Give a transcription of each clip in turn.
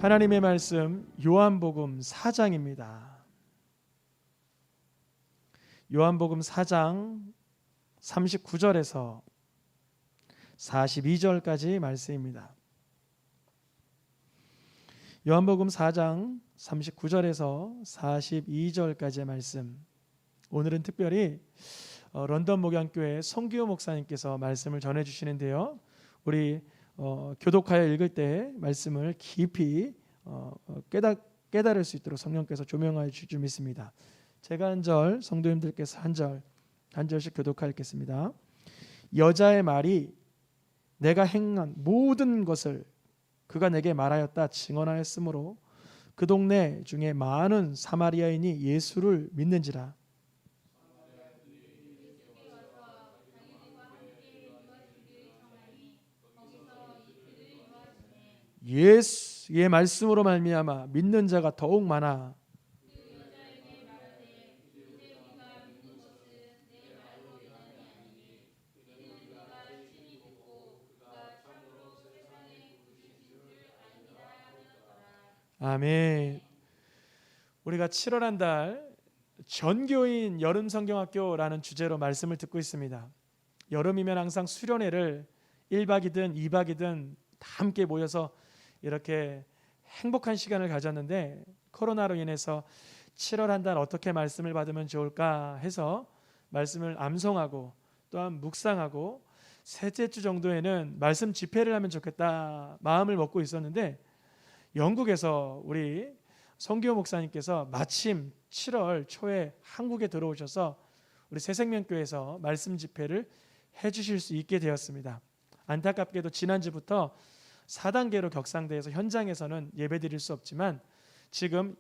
하나님의 말씀 요한복음 4장입니다. 요한복음 4장 39절에서 42절까지 말씀입니다. 요한복음 4장 39절에서 42절까지의 말씀. 오늘은 특별히 런던 목양교회 성규호 목사님께서 말씀을 전해 주시는데요. 우리 교독하여 읽을 때 말씀을 깊이 깨달을 수 있도록 성령께서 조명하여 주실 줄 믿습니다. 제가 한 절, 성도님들께서 한 절씩 교독하여 읽겠습니다. 여자의 말이 내가 행한 모든 것을 그가 내게 말하였다 증언하였으므로 그 동네 중에 많은 사마리아인이 예수를 믿는지라. 예수의 말씀으로 말미암아 믿는 자가 더욱 많아. 아멘. 우리가 7월 한 달 전교인 여름 성경학교라는 주제로 말씀을 듣고 있습니다. 여름이면 항상 수련회를 1박이든 2박이든 다 함께 모여서 이렇게 행복한 시간을 가졌는데 코로나로 인해서 7월 한 달 어떻게 말씀을 받으면 좋을까 해서 말씀을 암송하고 또한 묵상하고 셋째 주 정도에는 말씀 집회를 하면 좋겠다 마음을 먹고 있었는데 영국에서 우리 성규호 목사님께서 마침 7월 초에 한국에 들어오셔서 우리 새생명교회에서 말씀 집회를 해주실 수 있게 되었습니다. 안타깝게도 지난주부터 4단계로 격상돼서 현장에서는 예배 드릴 수 없지만 지금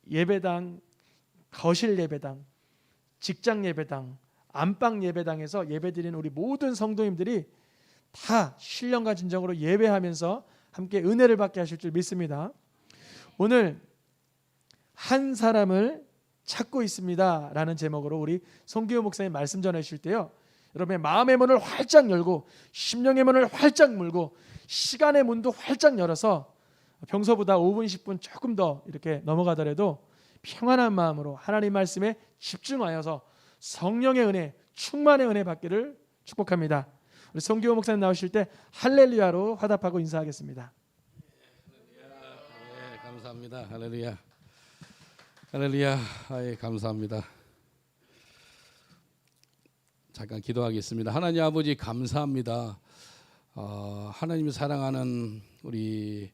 예배당, 거실 예배당, 직장 예배당, 안방 예배당에서 예배 드리는 우리 모든 성도님들이 다 신령과 진정으로 예배하면서 함께 은혜를 받게 하실 줄 믿습니다. 오늘 한 사람을 찾고 있습니다 라는 제목으로 우리 송기호 목사님 말씀 전해 주실 때요, 여러분의 마음의 문을 활짝 열고 심령의 문을 활짝 물고 시간의 문도 활짝 열어서 평소보다 5분 10분 조금 더 이렇게 넘어가더라도 평안한 마음으로 하나님 말씀에 집중하여서 성령의 은혜, 충만의 은혜 받기를 축복합니다. 우리 송기호 목사님 나오실 때 할렐루야로 화답하고 인사하겠습니다. 네, 감사합니다. 할렐루야. 할렐루야. 예, 감사합니다. 잠깐 기도하겠습니다. 하나님 아버지 감사합니다. 하나님이 사랑하는 우리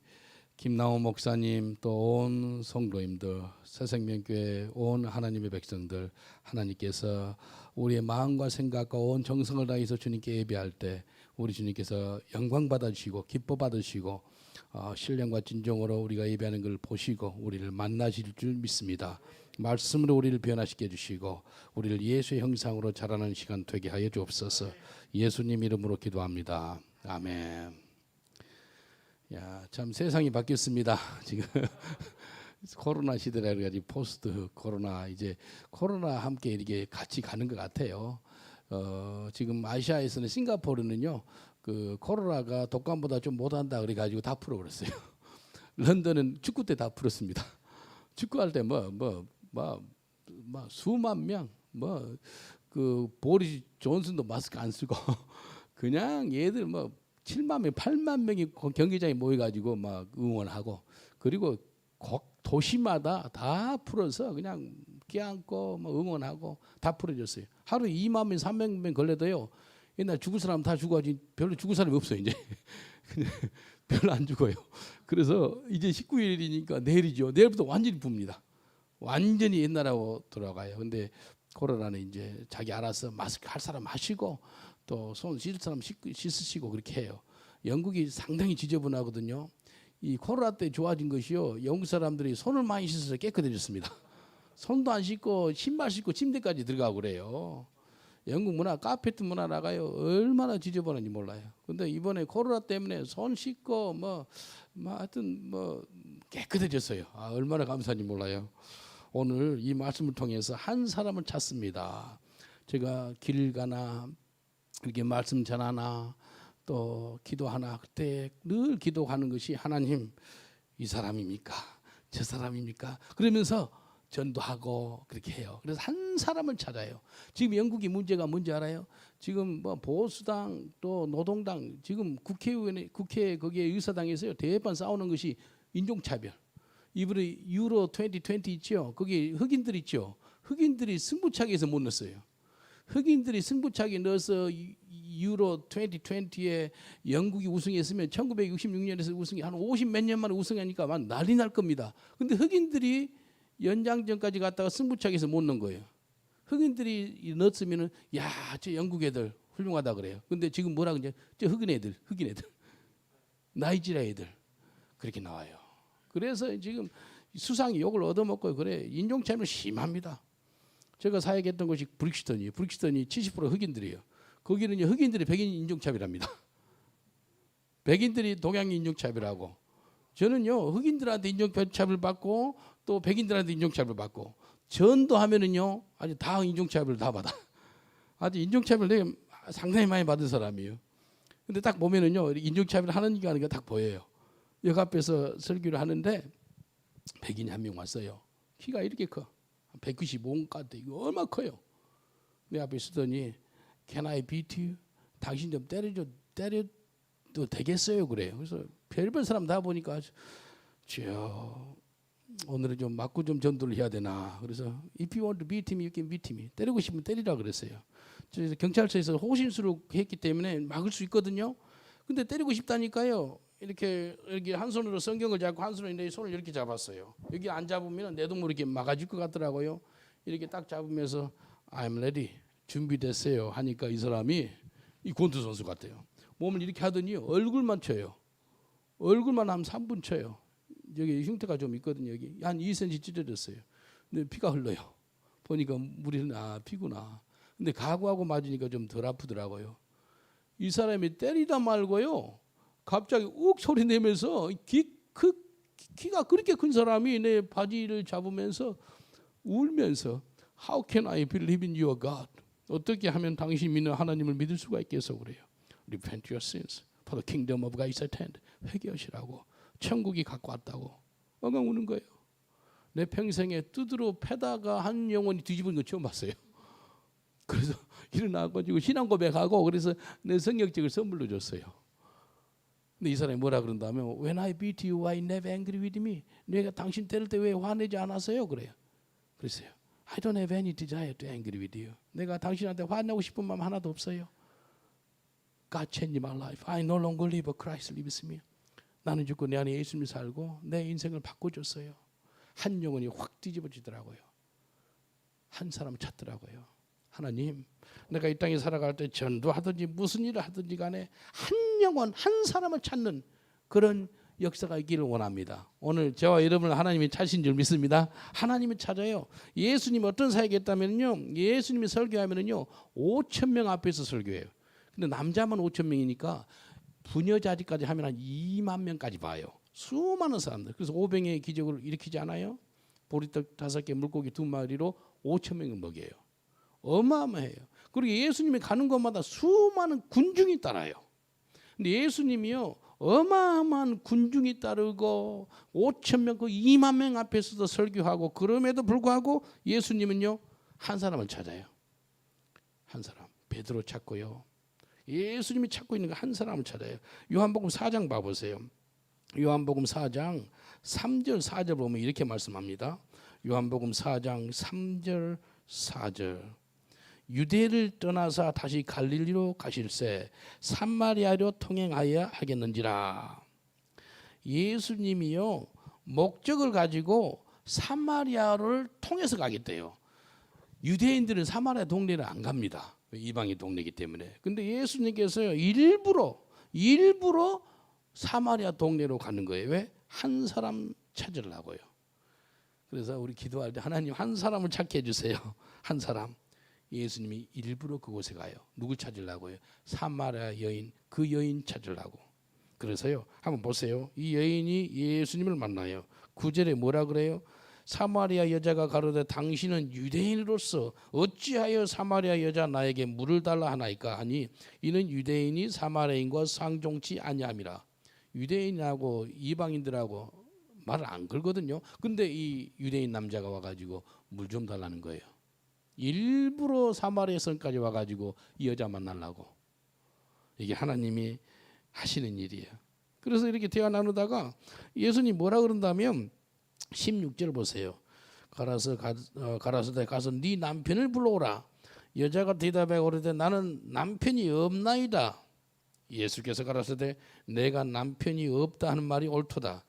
김나온 목사님 또 온 성도님들, 새생명교회 온 하나님의 백성들, 하나님께서 우리의 마음과 생각과 온 정성을 다해서 주님께 예배할 때 우리 주님께서 영광 받아주시고 기뻐 받으시고 신령과 진정으로 우리가 예배하는 걸 보시고 우리를 만나실 줄 믿습니다. 말씀으로 우리를 변화시켜 주시고 우리를 예수의 형상으로 자라는 시간 되게 하여 주옵소서. 예수님 이름으로 기도합니다. 아멘. 야, 참 세상이 바뀌었습니다. 지금 코로나 시대라 그래가지고 포스트 코로나, 이제 코로나 함께 이렇게 같이 가는 것 같아요. 지금 아시아에서는 싱가포르는요, 그 코로나가 독감보다 좀 못한다 그래가지고 다 풀어버렸어요. 런던은 축구 때 다 풀었습니다. 축구할 때 수만 명, 그 보리스 존슨도 마스크 안 쓰고 그냥 얘들 7만 명, 8만 명이 경기장에 모여가지고 막 응원하고, 그리고 도시마다 다 풀어서 그냥 껴안고 응원하고 다 풀어졌어요. 하루에 2만 명, 3만 명 걸려도요. 옛날 죽을 사람 다 죽어가지고 별로 죽을 사람이 없어요. 이제 별로 안 죽어요. 그래서 이제 19일이니까 내일이죠. 내일부터 완전히 붑니다. 완전히 옛날하고 돌아가요. 근데 코로나는 이제 자기 알아서 마스크 할 사람 하시고 또 손 씻을 사람 씻으시고 그렇게 해요. 영국이 상당히 지저분하거든요. 이 코로나 때 좋아진 것이요, 영국 사람들이 손을 많이 씻어서 깨끗해졌습니다. 손도 안 씻고 신발 신고 침대까지 들어가고 그래요. 영국 문화, 카페트 문화 나가요. 얼마나 지저분한지 몰라요. 근데 이번에 코로나 때문에 손 씻고 하여튼 깨끗해졌어요. 얼마나 감사한지 몰라요. 오늘 이 말씀을 통해서 한 사람을 찾습니다. 제가 길 가나 이렇게 말씀 전하나 또 기도하나 그때 늘 기도하는 것이, 하나님 이 사람입니까? 저 사람입니까? 그러면서 전도하고 그렇게 해요. 그래서 한 사람을 찾아요. 지금 영국이 문제가 뭔지 알아요? 지금 뭐 보수당 또 노동당 지금 국회의원에 국회 거기에 의사당에서요 대판 싸우는 것이 인종차별. 이번에 유로 2020 있죠. 거기 흑인들 있죠. 흑인들이 승부차기에서 못 넣었어요. 흑인들이 승부차기 넣어서 유로 2020에 영국이 우승했으면 1966년에서 우승이 한 50 몇 년 만에 우승하니까 막 난리 날 겁니다. 근데 흑인들이 연장전까지 갔다가 승부차기에서 못 넣은 거예요. 흑인들이 넣었으면은 야, 저 영국 애들 훌륭하다 그래요. 근데 지금 뭐라 그러냐? 저 흑인 애들, 나이지리아 애들 그렇게 나와요. 그래서 지금 수상이 욕을 얻어먹고 그래. 인종차별은 심합니다. 제가 사역했던 곳이 브릭스턴이에요. 브릭스턴이 70% 흑인들이에요. 거기는요 흑인들이 백인 인종차별합니다. 백인들이 동양 인종차별하고 저는요 흑인들한테 인종차별 받고 또 백인들한테 인종차별 받고 전도하면은요 아주 다 인종차별 다 받아. 아주 인종차별 내가 상당히 많이 받은 사람이에요. 근데 딱 보면은요 인종차별 하는 게 아니라 딱 보여요. 역 앞에서 설교를 하는데 백인이 한 명 왔어요. 키가 이렇게 커. 195 같아. 이거 얼마 커요. 내 앞에 있더니 Can I beat you? 당신 좀 때려도 되겠어요? 그래요. 그래서 별별 사람 다 보니까 주여 오늘은 좀 맞고 좀 전도를 해야 되나. 그래서 If you want to beat me, you can beat me. 때리고 싶으면 때리라 그랬어요. 그래서 경찰서에서 호신수로 했기 때문에 막을 수 있거든요. 근데 때리고 싶다니까요. 이렇게 한 손으로 성경을 잡고 한 손으로 내 손을 이렇게 잡았어요. 여기 안 잡으면 내 동물 이렇게 막아줄 것 같더라고요. 이렇게 딱 잡으면서 I'm ready 준비됐어요 하니까 이 사람이 이 권투 선수 같아요. 몸을 이렇게 하더니 얼굴만 쳐요. 얼굴만 한 3분 쳐요. 여기 흉터가 좀 있거든요. 여기 한 2cm 찢어졌어요. 근데 피가 흘러요. 보니까 물이 피구나. 근데 가구하고 맞으니까 좀 덜 아프더라고요. 이 사람이 때리다 말고요. 갑자기 욱 소리 내면서 키가 그렇게 큰 사람이 내 바지를 잡으면서 울면서 How can I believe in your God? 어떻게 하면 당신 믿는 하나님을 믿을 수가 있겠어 그래요. Repent your sins, for the kingdom of God is at hand. 회개하시라고 천국이 갖고 왔다고 엉엉 우는 거예요. 내 평생에 뚜드러 패다가 한 영혼이 뒤집은 거 처음 봤어요. 그래서 일어나가지고 신앙 고백하고 그래서 내 성경책을 선물로 줬어요. 근데 이 사람이 뭐라 그런다면 When I beat you, why never angry with me? 내가 당신 때릴 때 왜 화내지 않았어요? 그래요. 그랬어요. I don't have any desire to angry with you. 내가 당신한테 화내고 싶은 마음 하나도 없어요. God changed my life. I no longer live, but Christ lives me. 나는 죽고 내 안에 예수님이 살고 내 인생을 바꿔줬어요. 한 영혼이 확 뒤집어지더라고요. 한 사람 찾더라고요. 하나님, 내가 이 땅에 살아갈 때 전도하든지 무슨 일을 하든지 간에 한 영혼, 한 사람을 찾는 그런 역사가 있기를 원합니다. 오늘 저와 여러분을 하나님이 찾으신 줄 믿습니다. 하나님이 찾아요. 예수님이 어떤 사역했다면요, 예수님이 설교하면은요 5,000명 앞에서 설교해요. 근데 남자만 5,000명이니까 부녀 자리까지 하면 한 2만 명까지 봐요. 수많은 사람들. 그래서 오병의 기적을 일으키지 않아요? 보리떡 5개, 물고기 2마리로 5,000명을 먹여요. 어마어마해요. 그리고 예수님이 가는 곳마다 수많은 군중이 따라요. 근데 예수님이요 어마어마한 군중이 따르고 5,000명, 그 2만 명 앞에서도 설교하고 그럼에도 불구하고 예수님은요 한 사람을 찾아요. 한 사람. 베드로 찾고요. 예수님이 찾고 있는 거 한 사람을 찾아요. 요한복음 4장 봐보세요. 요한복음 4장 3절 4절 보면 이렇게 말씀합니다. 요한복음 4장 3절 4절 유대를 떠나서 다시 갈릴리로 가실새 사마리아로 통행하여 하겠는지라. 예수님이요 목적을 가지고 사마리아를 통해서 가겠대요. 유대인들은 사마리아 동네를 안 갑니다. 이방인 동네이기 때문에. 근데 예수님께서요 일부러 사마리아 동네로 가는 거예요. 왜? 한 사람 찾으려고요. 그래서 우리 기도할 때 하나님 한 사람을 찾게 해주세요. 한 사람. 예수님이 일부러 그곳에 가요. 누구 찾으려고요? 사마리아 여인, 그 여인 찾으려고. 그래서요 한번 보세요. 이 여인이 예수님을 만나요. 9절에 뭐라 그래요? 사마리아 여자가 가로되 당신은 유대인으로서 어찌하여 사마리아 여자 나에게 물을 달라 하나이까 하니 이는 유대인이 사마리아인과 상종치 아니함이라. 유대인하고 이방인들하고 말을 안 걸거든요. 근데 이 유대인 남자가 와가지고 물 좀 달라는 거예요. 일부러 사마리아 성까지 와가지고 이 여자 만나려고. 이게 하나님이 하시는 일이에요. 그래서 이렇게 대화 나누다가 예수님 뭐라 그런다면 16절 보세요. 가라사대 가서 네 남편을 불러오라. 여자가 대답해 오르되 나는 남편이 없나이다. 예수께서 가라사대 내가 남편이 없다 하는 말이 옳도다.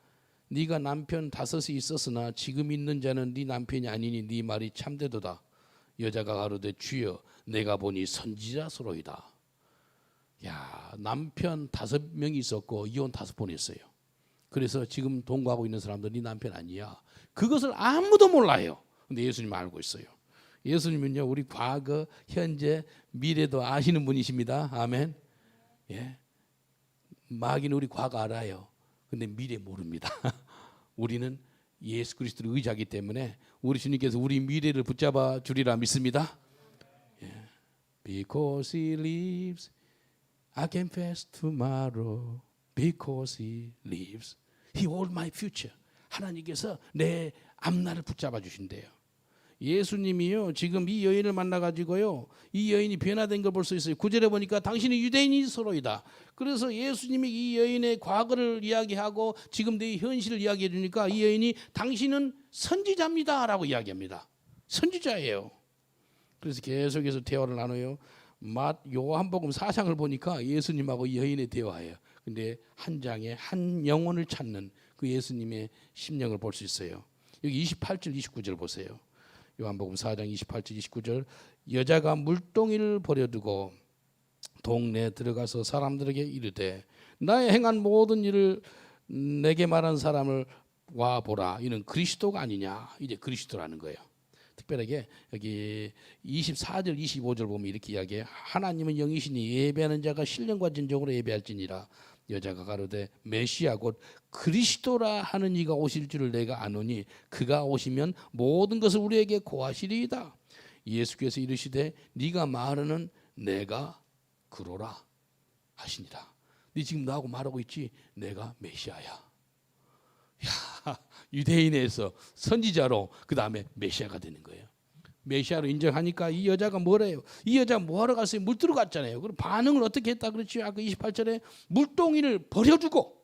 네가 남편 5이 있었으나 지금 있는 자는 네 남편이 아니니 네 말이 참되도다. 여자가 가로되 주여 내가 보니 선지자소로이다. 야, 남편 5명이 있었고 이혼 5번 했어요. 그래서 지금 동거하고 있는 사람들은 네 남편 아니야. 그것을 아무도 몰라요. 근데 예수님 알고 있어요. 예수님은요 우리 과거, 현재, 미래도 아시는 분이십니다. 아멘. 예. 마귀는 우리 과거 알아요. 근데 미래 모릅니다. 우리는 예수 그리스도를 의지하기 때문에 우리 주님께서 우리 미래를 붙잡아 주리라 믿습니다. 예. Because he lives, I can face tomorrow. Because he lives, he holds my future. 하나님께서 내 앞날을 붙잡아 주신대요. 예수님이요 지금 이 여인을 만나가지고요 이 여인이 변화된 걸 볼 수 있어요. 9절에 보니까 당신이 유대인이서로이다. 그래서 예수님이 이 여인의 과거를 이야기하고 지금 내 현실을 이야기해 주니까 이 여인이 당신은 선지자입니다 라고 이야기합니다. 선지자예요. 그래서 계속해서 대화를 나눠요. 요한복음 4장을 보니까 예수님하고 이 여인의 대화예요. 근데 한 장에 한 영혼을 찾는 그 예수님의 심령을 볼 수 있어요. 여기 28절 29절 보세요. 요한복음 4장 28절 29절 여자가 물동이를 버려두고 동네에 들어가서 사람들에게 이르되 나의 행한 모든 일을 내게 말한 사람을 와 보라. 이는 그리스도가 아니냐. 이제 그리스도라는 거예요. 특별하게 여기 24절 25절 보면 이렇게 이야기해요. 하나님은 영이시니 예배하는 자가 신령과 진정으로 예배할지니라. 여자가 가로되 메시아 곧 그리스도라 하는 이가 오실 줄을 내가 아노니 그가 오시면 모든 것을 우리에게 고하시리이다. 예수께서 이르시되 네가 말하는 내가 그로라 하시니라. 네 지금 나하고 말하고 있지? 내가 메시아야. 야, 유대인에서 선지자로 그 다음에 메시아가 되는 거예요. 메시아로 인정하니까 이 여자가 뭐래요? 이 여자가 뭐하러 갔어요? 물 뜨러 갔잖아요. 그럼 반응을 어떻게 했다 그랬죠? 아까 28절에 물동이를 버려두고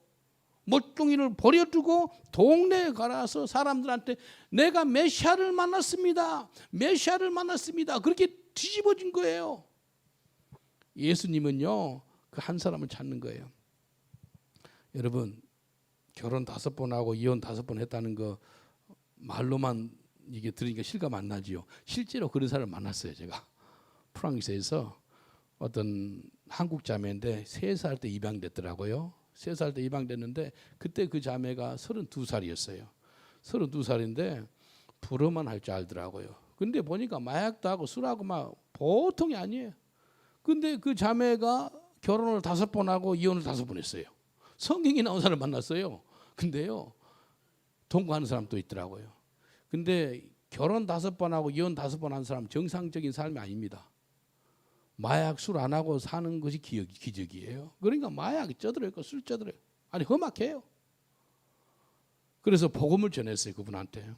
동네에 가서 사람들한테 내가 메시아를 만났습니다. 메시아를 만났습니다. 그렇게 뒤집어진 거예요. 예수님은요 그 한 사람을 찾는 거예요. 여러분 결혼 5번 하고 이혼 5번 했다는 거 말로만 이게 들으니까 실감 안 나지요. 실제로 그런 사람을 만났어요. 제가 프랑스에서 어떤 한국 자매인데 3살 때 입양됐더라고요. 3살 때 입양됐는데 그때 그 자매가 32살이었어요. 32살인데 불어만 할 줄 알더라고요. 근데 보니까 마약도 하고 술하고 막 보통이 아니에요. 근데 그 자매가 결혼을 5번 하고 이혼을 5번 했어요. 성경이 나온 사람을 만났어요. 근데요 동거하는 사람도 있더라고요. 근데 결혼 5번 하고 이혼 5번 한 사람 정상적인 삶이 아닙니다. 마약 술 안 하고 사는 것이 기적이에요. 그러니까 마약이 쪄들어있고 술 쪄들어요. 아니 험악해요. 그래서 복음을 전했어요. 그분한테.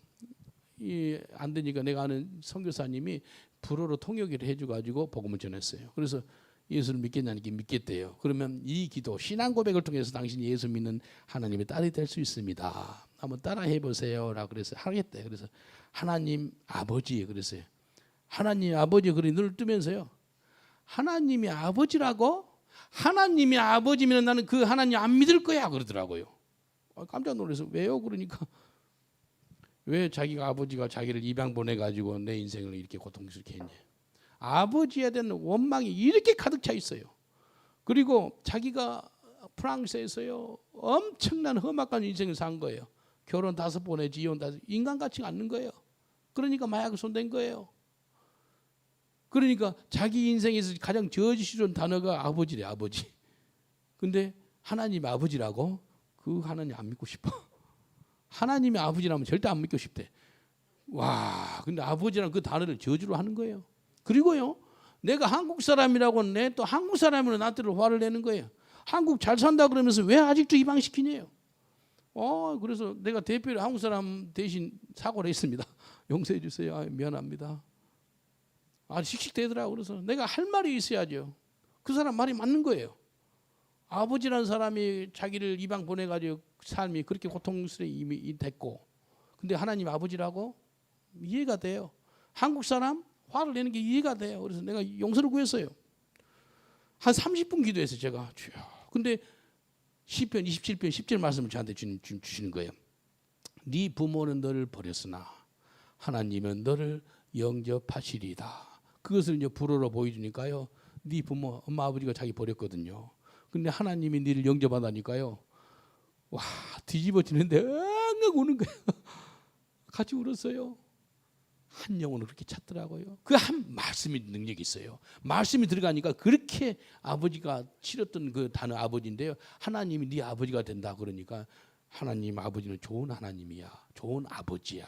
안 되니까 내가 아는 선교사님이 불어로 통역을 해줘가지고 복음을 전했어요. 그래서 예수를 믿겠냐니까 믿겠대요. 그러면 이 기도 신앙 고백을 통해서 당신이 예수 믿는 하나님의 딸이 될 수 있습니다. 한번 따라 해보세요라고 그래서 하겠대. 그래서 하나님 아버지 그랬어요. 하나님 아버지 그래 눈을 뜨면서요. 하나님이 아버지라고? 하나님이 아버지면 나는 그 하나님 안 믿을 거야 그러더라고요. 깜짝 놀라서 왜요? 그러니까 왜 자기가 아버지가 자기를 입양 보내가지고 내 인생을 이렇게 고통스럽게 했냐. 아버지에 대한 원망이 이렇게 가득 차 있어요. 그리고 자기가 프랑스에서요 엄청난 험악한 인생을 산 거예요. 결혼 5번 했지 이혼 5번 인간 같지가 않는 거예요. 그러니까 마약을 손댄 거예요. 그러니까 자기 인생에서 가장 저주스러운 단어가 아버지래. 아버지. 근데 하나님 아버지라고? 그 하나님 안 믿고 싶어. 하나님이 아버지라면 절대 안 믿고 싶대. 와, 근데 아버지라는 그 단어를 저주로 하는 거예요. 그리고요, 내가 한국 사람이라고 내 또 한국 사람으로 나한테 화를 내는 거예요. 한국 잘 산다 그러면서 왜 아직도 이방시키냐요. 그래서 내가 대표로 한국 사람 대신 사과를 했습니다. 용서해 주세요. 미안합니다. 씩씩대더라고. 그래서 내가 할 말이 있어야죠. 그 사람 말이 맞는 거예요. 아버지라는 사람이 자기를 이방 보내가지고 삶이 그렇게 고통스레 이미 됐고, 근데 하나님 아버지라고 이해가 돼요. 한국 사람 화를 내는 게 이해가 돼요. 그래서 내가 용서를 구했어요. 한 30분 기도했어요. 제가. 근데 시편 27편 10절 말씀을 저한테 주시는 거예요. 네 부모는 너를 버렸으나 하나님은 너를 영접하시리다. 그것을 이제 불어로 보여주니까요. 네 부모, 엄마 아버지가 자기 버렸거든요. 근데 하나님이 너를 영접하다니까요. 와, 뒤집어지는데 엉엉 우는 거예요. 같이 울었어요. 한 영혼을 그렇게 찾더라고요. 그 한 말씀이 능력이 있어요. 말씀이 들어가니까 그렇게 아버지가 싫었던 그 단어 아버지인데요. 하나님이 네 아버지가 된다 그러니까 하나님 아버지는 좋은 하나님이야. 좋은 아버지야.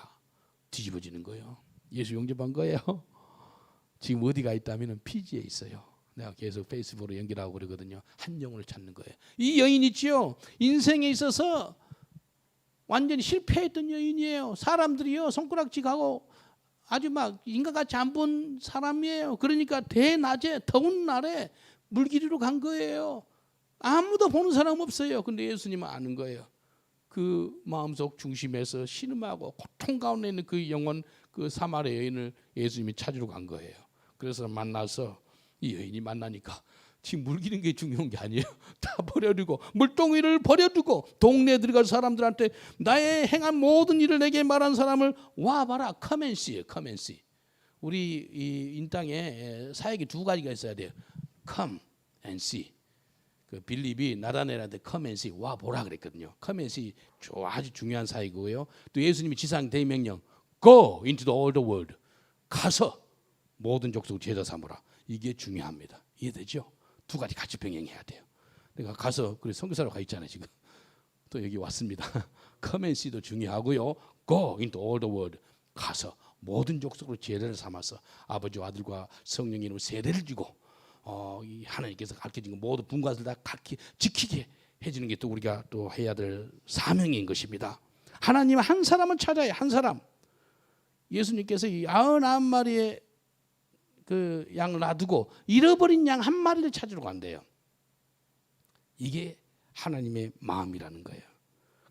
뒤집어지는 거예요. 예수 영접한 거예요. 지금 어디가 있다면 피지에 있어요. 내가 계속 페이스북으로 연결하고 그러거든요. 한 영혼을 찾는 거예요. 이 여인 있지요. 인생에 있어서 완전히 실패했던 여인이에요. 사람들이요 손가락질하고 아주 막 인간같이 안 본 사람이에요. 그러니까 대낮에 더운 날에 물길이로 간 거예요. 아무도 보는 사람 없어요. 근데 예수님은 아는 거예요. 그 마음속 중심에서 신음하고 고통 가운데 있는 그 영혼, 그 사마리아 여인을 예수님이 찾으러 간 거예요. 그래서 만나서 이 여인이 만나니까 지금 물기는 게 중요한 게 아니에요. 다 버려두고 물동이를 버려두고 동네에 들어가서 사람들한테 나의 행한 모든 일을 내게 말한 사람을 와봐라. Come and see. Come and see. 우리 이 인땅에 사역이 두 가지가 있어야 돼요. Come and see. 그 빌립이 나다넬한테 Come and see. 와보라 그랬거든요. Come and see 아주 중요한 사역이고요. 또 예수님이 지상 대명령 Go into the all the world. 가서 모든 족속 제자 삼으라. 이게 중요합니다. 이해되죠? 두 가지 같이 병행해야 돼요. 내가 가서 그래 선교사로 가 있잖아요 지금. 또 여기 왔습니다. Come and see도 중요하고요. Go into all the world. 가서 모든 족속으로 제자를 삼아서 아버지와 아들과 성령의 이름으로 세례를 주고 이 하나님께서 가르쳐진 모든 분과들 다 각기 지키게 해주는 게 또 우리가 또 해야 될 사명인 것입니다. 하나님 한 사람은 찾아야 한 사람. 예수님께서 이 99마리의 그 양을 놔두고 잃어버린 양 한 마리를 찾으러 간대요. 이게 하나님의 마음이라는 거예요.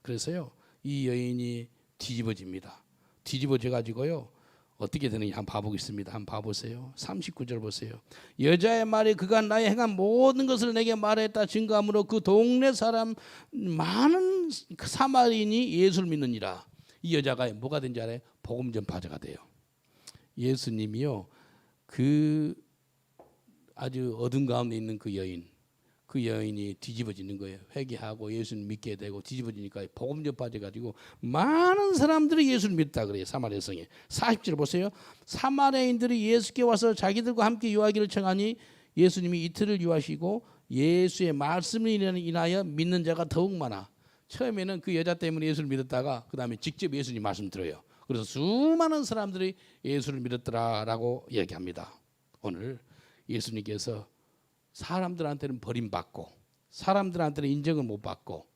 그래서요 이 여인이 뒤집어집니다. 뒤집어져 가지고요 어떻게 되느냐 한번 봐보겠습니다. 한번 봐보세요. 39절 보세요. 여자의 말이 그가 나의 행한 모든 것을 내게 말했다 증거함으로 그 동네 사람 많은 사마리인이 예수를 믿느니라. 이 여자가 뭐가 된지 알아요? 복음 전파자가 돼요. 예수님이요 그 아주 어둠 가운데 있는 그 여인이 뒤집어지는 거예요. 회개하고 예수를 믿게 되고 뒤집어지니까 복음 전파돼 가지고 많은 사람들이 예수를 믿다 그래요. 사마리아 성에. 40절 보세요. 사마리아인들이 예수께 와서 자기들과 함께 유하기를 청하니 예수님이 이틀을 유하시고 예수의 말씀을 인하여 믿는 자가 더욱 많아. 처음에는 그 여자 때문에 예수를 믿었다가 그 다음에 직접 예수님 말씀 들어요. 그래서 수많은 사람들이 예수를 믿었더라라고 얘기합니다. 오늘 예수님께서 사람들한테는 버림받고 사람들한테는 인정을 못 받고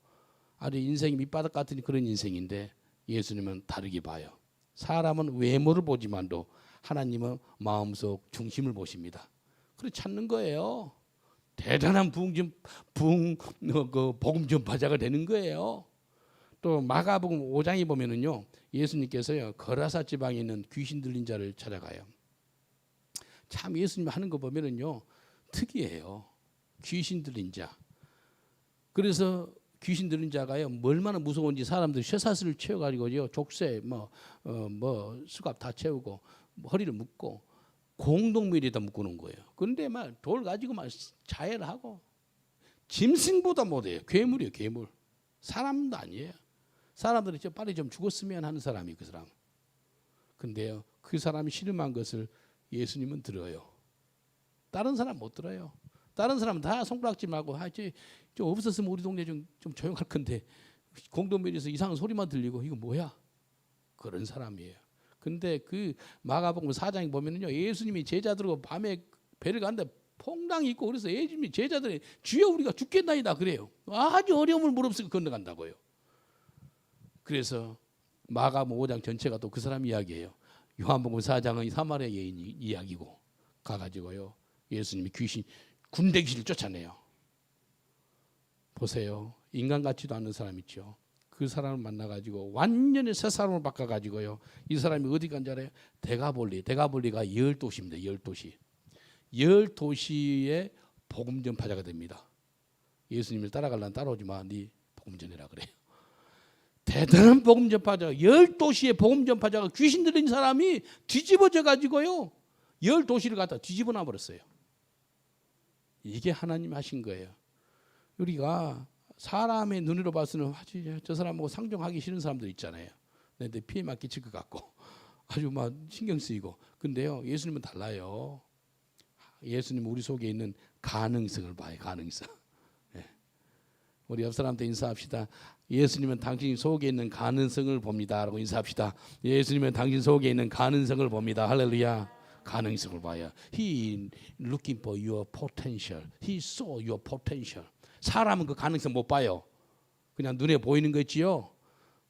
아주 인생이 밑바닥 같은 그런 인생인데 예수님은 다르게 봐요. 사람은 외모를 보지만도 하나님은 마음속 중심을 보십니다. 그래 찾는 거예요. 대단한 복음 전파자가 되는 거예요. 또 마가복음 5장에 보면은요 예수님께서요 거라사 지방에 있는 귀신 들린 자를 찾아가요. 참 예수님 하는 거 보면은요 특이해요. 귀신 들린 자. 그래서 귀신 들린 자가요 얼마나 무서운지 사람들이 쇠사슬을 채워가지고요 족쇄 수갑 다 채우고 허리를 묶고 공동묘지에다 묶어놓은 거예요. 그런데 막 돌 가지고 막 자해를 하고 짐승보다 못해요. 괴물이에요. 괴물. 사람도 아니에요. 사람들이 빨리 좀 죽었으면 하는 사람이 그 사람. 근데요 그 사람이 신음한 것을 예수님은 들어요. 다른 사람 못 들어요. 다른 사람은 다 손가락질 하고 좀 없었으면 우리 동네 좀 조용할 건데 공동묘지에서 이상한 소리만 들리고 이거 뭐야? 그런 사람이에요. 근데 그 마가복음 4장에 보면은요 예수님이 제자들하고 밤에 배를 가는데 퐁당 있고 그래서 예수님이 제자들이 주여 우리가 죽겠나이다 그래요. 아주 어려움을 무릅쓰고 건너간다고요. 그래서 마가복음 5장 전체가 또 그 사람 이야기예요. 요한복음 4장은 사마리아 여인 이야기고 가가지고요. 예수님이 군대 귀신을 쫓아내요. 보세요. 인간 같지도 않은 사람 있죠. 그 사람을 만나가지고 완전히 새 사람을 바꿔가지고요. 이 사람이 어디 간지 알아요? 대가볼리가 10도시입니다. 10도시. 10도시의 복음 전파자가 됩니다. 예수님을 따라가려면 따라오지 마. 네 복음 전해라 그래요. 대단한 복음 전파자. 10도시의 복음 전파자가 귀신 들린 사람이 뒤집어져 가지고요. 10도시를 갖다 뒤집어 놔 버렸어요. 이게 하나님 하신 거예요. 우리가 사람의 눈으로 봐서는 저 사람하고 상종하기 싫은 사람들 있잖아요. 근데 피해만 끼칠 것 같고 아주 막 신경 쓰이고. 근데요, 예수님은 달라요. 예수님은 우리 속에 있는 가능성을 봐요. 가능성. 예. 우리 옆 사람한테 인사합시다. 예수님은 당신 속에 있는 가능성을 봅니다. 라고 인사합시다. 예수님은 당신 속에 있는 가능성을 봅니다. 할렐루야. 가능성을 봐요. He looking for your potential. He saw your potential. 사람은 그 가능성 못 봐요. 그냥 눈에 보이는 거 있지요.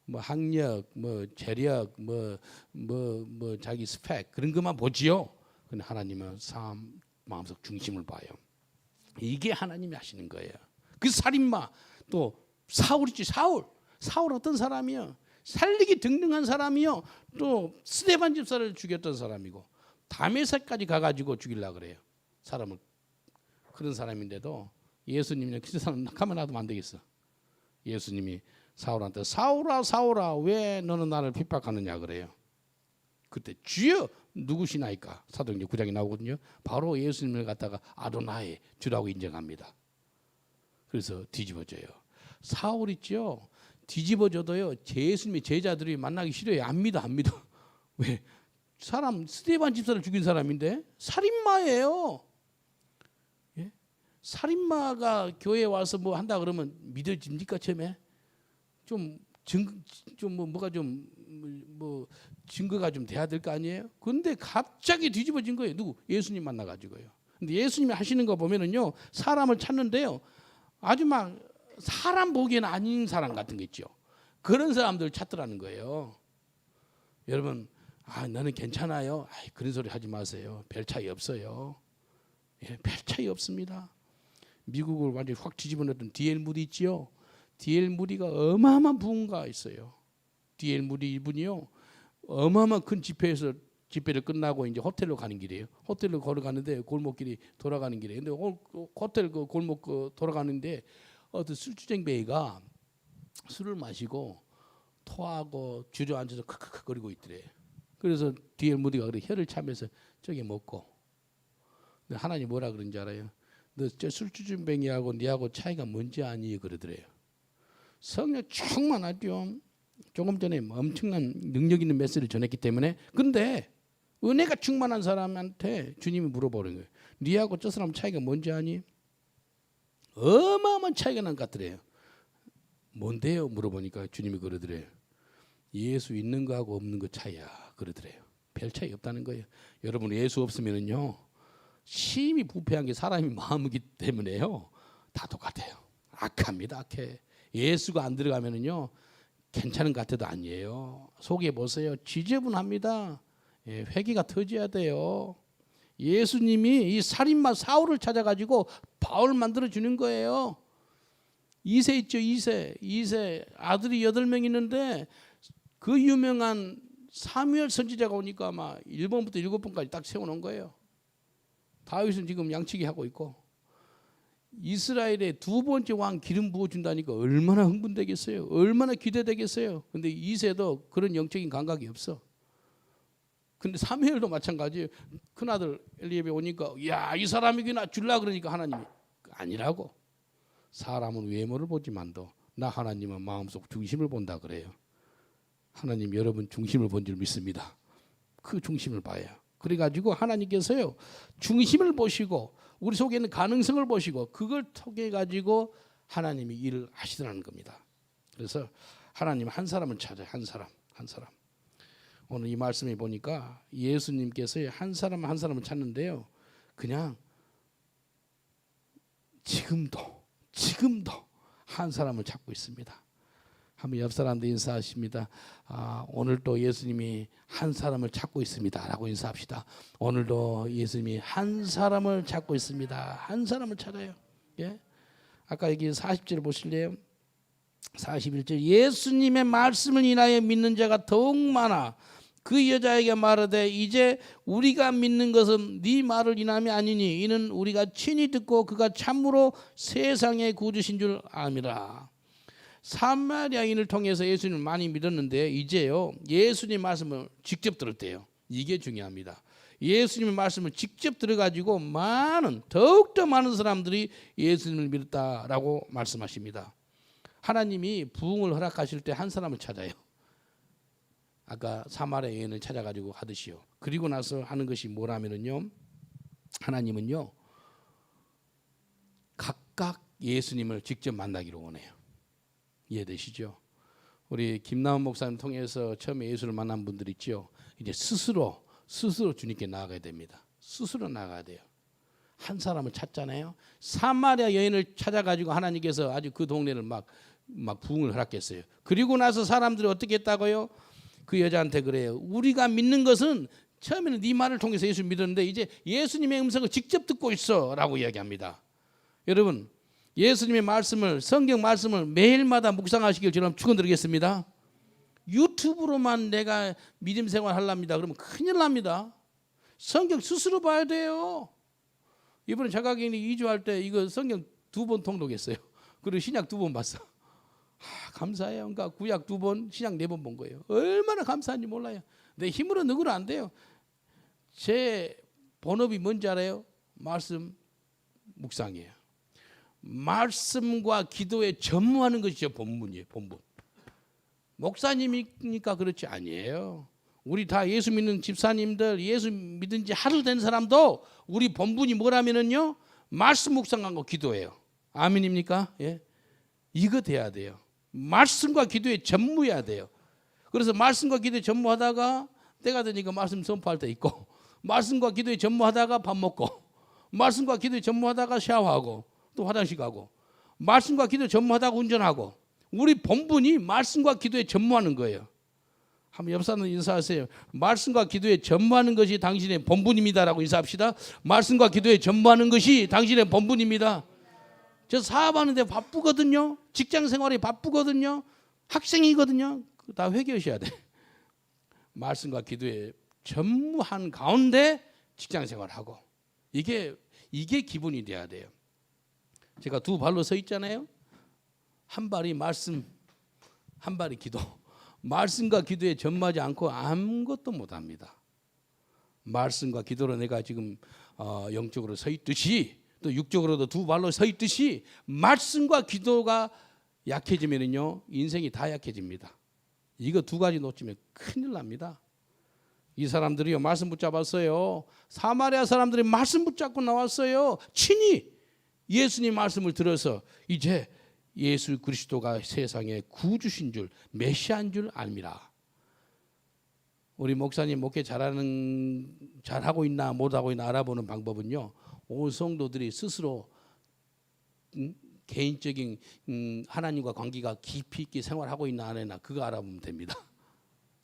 뭐 학력, 뭐 재력, 뭐 자기 스펙 그런 것만 보지요. 근데 하나님은 사람 마음속 중심을 봐요. 이게 하나님이 하시는 거예요. 그 살인마 또 사울이지. 사울 어떤 사람이요? 살리기 등등한 사람이요. 또 스데반 집사를 죽였던 사람이고 다메섹까지 가가지고 죽이려고 그래요. 사람을. 그런 사람인데도 예수님이 그 사람 가만 놔두면 안 되겠어. 예수님이 사울한테 사울아 왜 너는 나를 핍박하느냐 그래요. 그때 주여 누구시나이까 사도행전 9장에 나오거든요. 바로 예수님을 갖다가 아도나이 주라고 인정합니다. 그래서 뒤집어져요. 사울 있죠. 뒤집어져도요. 예수님의 제자들이 만나기 싫어요. 안 믿어. 왜? 사람 스데반 집사를 죽인 사람인데 살인마예요. 예? 살인마가 교회에 와서 뭐 한다 그러면 믿어집니까 처음에? 뭐가 증거가 좀 돼야 될 거 아니에요? 근데 갑자기 뒤집어진 거예요. 누구? 예수님 만나가지고요. 근데 예수님이 하시는 거 보면은요, 사람을 찾는데요, 아주 막 사람 보기에는 아닌 사람 같은 거 있죠. 그런 사람들 찾더라는 거예요. 여러분, 나는 괜찮아요. 그런 소리 하지 마세요. 별 차이 없어요. 예, 별 차이 없습니다. 미국을 완전히 확 뒤집어놨던 D.L. 무디 있지요. D.L. 무디가 어마어마한 부흥가 있어요. D.L. 무디 이분이요, 어마어마한 큰 집회를 끝나고 이제 호텔로 가는 길이에요. 호텔로 걸어가는데 골목길이 돌아가는 길이에요. 근데 호텔 그 골목 돌아가는데 어떤 술주정뱅이가 술을 마시고 토하고 주저앉아서 크크크거리고 있더래. 그래서 D.L. 무디가 그래 혀를 차면서 저기 먹고. 근데 하나님 뭐라 그런지 알아요? 너 저 술주정뱅이하고 니하고 차이가 뭔지 아니? 그러더래요. 성령 충만하죠. 조금 전에 엄청난 능력 있는 메시지를 전했기 때문에. 근데 은혜가 충만한 사람한테 주님이 물어보는 거예요. 니하고 저 사람 차이가 뭔지 아니? 어마어마한 차이가 난 것 같더래요. 뭔데요? 물어보니까 주님이 그러더래요. 예수 있는 거하고 없는 거 차이야. 그러더래요. 별 차이 없다는 거예요. 여러분 예수 없으면은요, 심히 부패한 게 사람이 마음이기 때문에요, 다 똑같아요. 악합니다. 악해. 예수가 안 들어가면은요, 괜찮은 것 같아도 아니에요. 속에 보세요. 지저분합니다. 예, 회개가 터져야 돼요. 예수님이 이 살인마 사울을 찾아가지고 바울 만들어 주는 거예요. 2세 있죠. 2세 아들이 8명 있는데 그 유명한 사무엘 선지자가 오니까 아마 1번부터 7번까지 딱 세워놓은 거예요. 다윗은 지금 양치기 하고 있고, 이스라엘의 2번째 왕 기름 부어준다니까 얼마나 흥분되겠어요. 얼마나 기대되겠어요. 근데 2세도 그런 영적인 감각이 없어. 근데 사무엘도 마찬가지예요. 큰아들 엘리압이 오니까 야, 이 사람이구나 줄라 그러니까 하나님이 아니라고. 사람은 외모를 보지만도 나 하나님은 마음속 중심을 본다 그래요. 하나님 여러분 중심을 본 줄 믿습니다. 그 중심을 봐요. 그래가지고 하나님께서요, 중심을 보시고 우리 속에 있는 가능성을 보시고 그걸 통해 가지고 하나님이 일을 하시더라는 겁니다. 그래서 하나님 한 사람을 찾아요. 한 사람. 오늘 이 말씀에 보니까 예수님께서 한 사람을 찾는데요, 그냥 지금도 한 사람을 찾고 있습니다. 한번 옆 사람도 인사하십니다. 오늘도 예수님이 한 사람을 찾고 있습니다라고 인사합시다. 오늘도 예수님이 한 사람을 찾고 있습니다. 한 사람을 찾아요. 예? 아까 여기 40절 보실래요? 41절 예수님의 말씀을 인하여 믿는 자가 더욱 많아 그 여자에게 말하되 이제 우리가 믿는 것은 네 말을 인함이 아니니 이는 우리가 친히 듣고 그가 참으로 세상의 구주신 줄 압니다. 사마리아인을 통해서 예수님을 많이 믿었는데 이제요 예수님 말씀을 직접 들었대요. 이게 중요합니다. 예수님의 말씀을 직접 들어가지고 더욱더 많은 사람들이 예수님을 믿었다라고 말씀하십니다. 하나님이 부흥을 허락하실 때 한 사람을 찾아요. 아까 사마리아 여인을 찾아가지고 하듯이요. 그리고 나서 하는 것이 뭐라면은요, 하나님은요 각각 예수님을 직접 만나기를 원해요. 이해되시죠? 우리 김남원 목사님 통해서 처음에 예수를 만난 분들 있죠. 이제 스스로 주님께 나아가야 됩니다. 스스로 나아가야 돼요. 한 사람을 찾잖아요. 사마리아 여인을 찾아가지고 하나님께서 아주 그 동네를 막 부흥을 허락했어요. 그리고 나서 사람들이 어떻게 했다고요? 그 여자한테 그래요. 우리가 믿는 것은 처음에는 네 말을 통해서 예수 믿었는데 이제 예수님의 음성을 직접 듣고 있어라고 이야기합니다. 여러분 예수님의 말씀을 성경 말씀을 매일마다 묵상하시길 저는 축원드리겠습니다. 유튜브로만 내가 믿음 생활 하랍니다. 그러면 큰일 납니다. 성경 스스로 봐야 돼요. 이번에 자가격리 2주 할 때 이거 성경 2번 통독했어요. 그리고 신약 2번 봤어. 감사해요. 그러니까 구약 2번, 신약 4번 본 거예요. 얼마나 감사한지 몰라요. 내 힘으로 누구는 안 돼요. 제 본업이 뭔지 알아요? 말씀 묵상이에요. 말씀과 기도에 전무하는 것이 제 본분이에요. 본분. 목사님이니까 그렇지 아니에요. 우리 다 예수 믿는 집사님들, 예수 믿은 지 하루 된 사람도 우리 본분이 뭐라면은요, 말씀 묵상하고 기도예요. 아멘입니까? 예. 이거 돼야 돼요. 말씀과 기도에 전무해야 돼요. 그래서 말씀과 기도에 전무하다가 때가 되니까 말씀 선포할 때 있고, 말씀과 기도에 전무하다가 밥 먹고, 말씀과 기도에 전무하다가 샤워하고, 또 화장실 가고, 말씀과 기도에 전무하다가 운전하고, 우리 본분이 말씀과 기도에 전무하는 거예요. 한번 옆 사람 인사하세요. 말씀과 기도에 전무하는 것이 당신의 본분입니다라고 인사합시다. 말씀과 기도에 전무하는 것이 당신의 본분입니다. 저 사업하는데 바쁘거든요. 직장 생활이 바쁘거든요. 학생이거든요. 다 회개하셔야 돼. 말씀과 기도에 전무한 가운데 직장 생활하고 이게 기분이 돼야 돼요. 제가 두 발로 서 있잖아요. 한 발이 말씀, 한 발이 기도. 말씀과 기도에 전무하지 않고 아무것도 못합니다. 말씀과 기도로 내가 지금 영적으로 서 있듯이 또 육적으로도 두 발로 서 있듯이 말씀과 기도가 약해지면요 인생이 다 약해집니다. 이거 두 가지 놓치면 큰일 납니다. 이 사람들이요 말씀 붙잡았어요. 사마리아 사람들이 말씀 붙잡고 나왔어요. 친히 예수님 말씀을 들어서 이제 예수 그리스도가 세상의 구주신 줄 메시아인 줄 압니다. 우리 목사님 목회 잘하고 있나 못하고 있나 알아보는 방법은요, 온 성도들이 스스로 개인적인 하나님과 관계가 깊이 있게 생활하고 있나 안 했나 그거 알아보면 됩니다.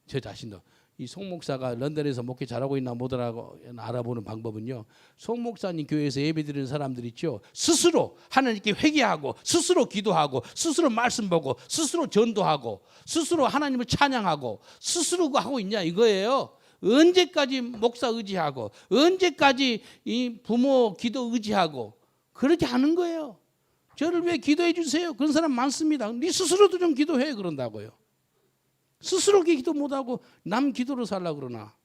저 자신도 이 송 목사가 런던에서 목회 잘하고 있나 못하고 알아보는 방법은요, 송 목사님 교회에서 예배드리는 사람들 있죠, 스스로 하나님께 회개하고 스스로 기도하고 스스로 말씀 보고 스스로 전도하고 스스로 하나님을 찬양하고 스스로 하고 있냐 이거예요. 언제까지 목사 의지하고 언제까지 이 부모 기도 의지하고 그렇게 하는 거예요. 저를 왜 기도해 주세요? 그런 사람 많습니다. 네 스스로도 좀 기도해 그런다고요. 스스로 기도 못하고 남 기도로 살라 그러나.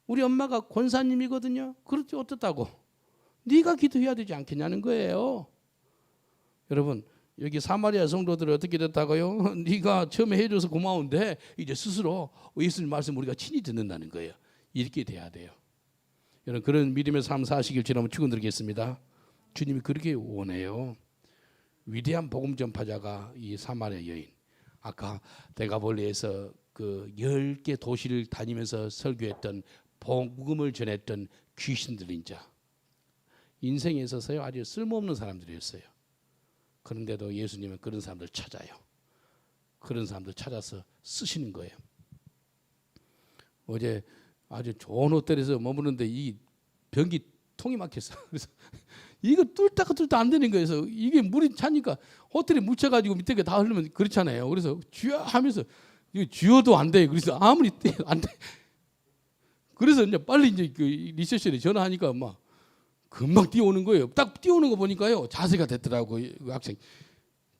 우리 엄마가 권사님이거든요. 그렇지 어떻다고? 네가 기도해야 되지 않겠냐는 거예요. 여러분 여기 사마리아 성도들이 어떻게 됐다고요? 네가 처음에 해줘서 고마운데 이제 스스로 예수님 말씀 우리가 친히 듣는다는 거예요. 이렇게 돼야 돼요. 여러분 그런 믿음의 삶 사시길 주님을 축원드리겠습니다. 주님이 그렇게 원해요. 위대한 복음 전파자가 이 사마리아 여인. 아까 데가볼리에서 그 10개 도시를 다니면서 설교했던 복음을 전했던 귀신 들린 자. 인생에 있어서요 아주 쓸모없는 사람들이었어요. 그런데도 예수님은 그런 사람들 찾아요. 그런 사람들 찾아서 쓰시는 거예요. 어제 아주 좋은 호텔에서 머무는데 이 변기 통이 막혔어. 그래서 이거 뚫다 안 되는 거예요. 그래서 이게 물이 차니까 호텔에 묻혀가지고 밑에 다 흐르면 그렇잖아요. 그래서 쥐어 하면서 이거 쥐어도 안 돼. 그래서 아무리 안 돼. 그래서 이제 빨리 이제 그 리셉션에 전화하니까 막 금방 뛰어오는 거예요. 딱 뛰어오는 거 보니까요 자세가 됐더라고. 그 학생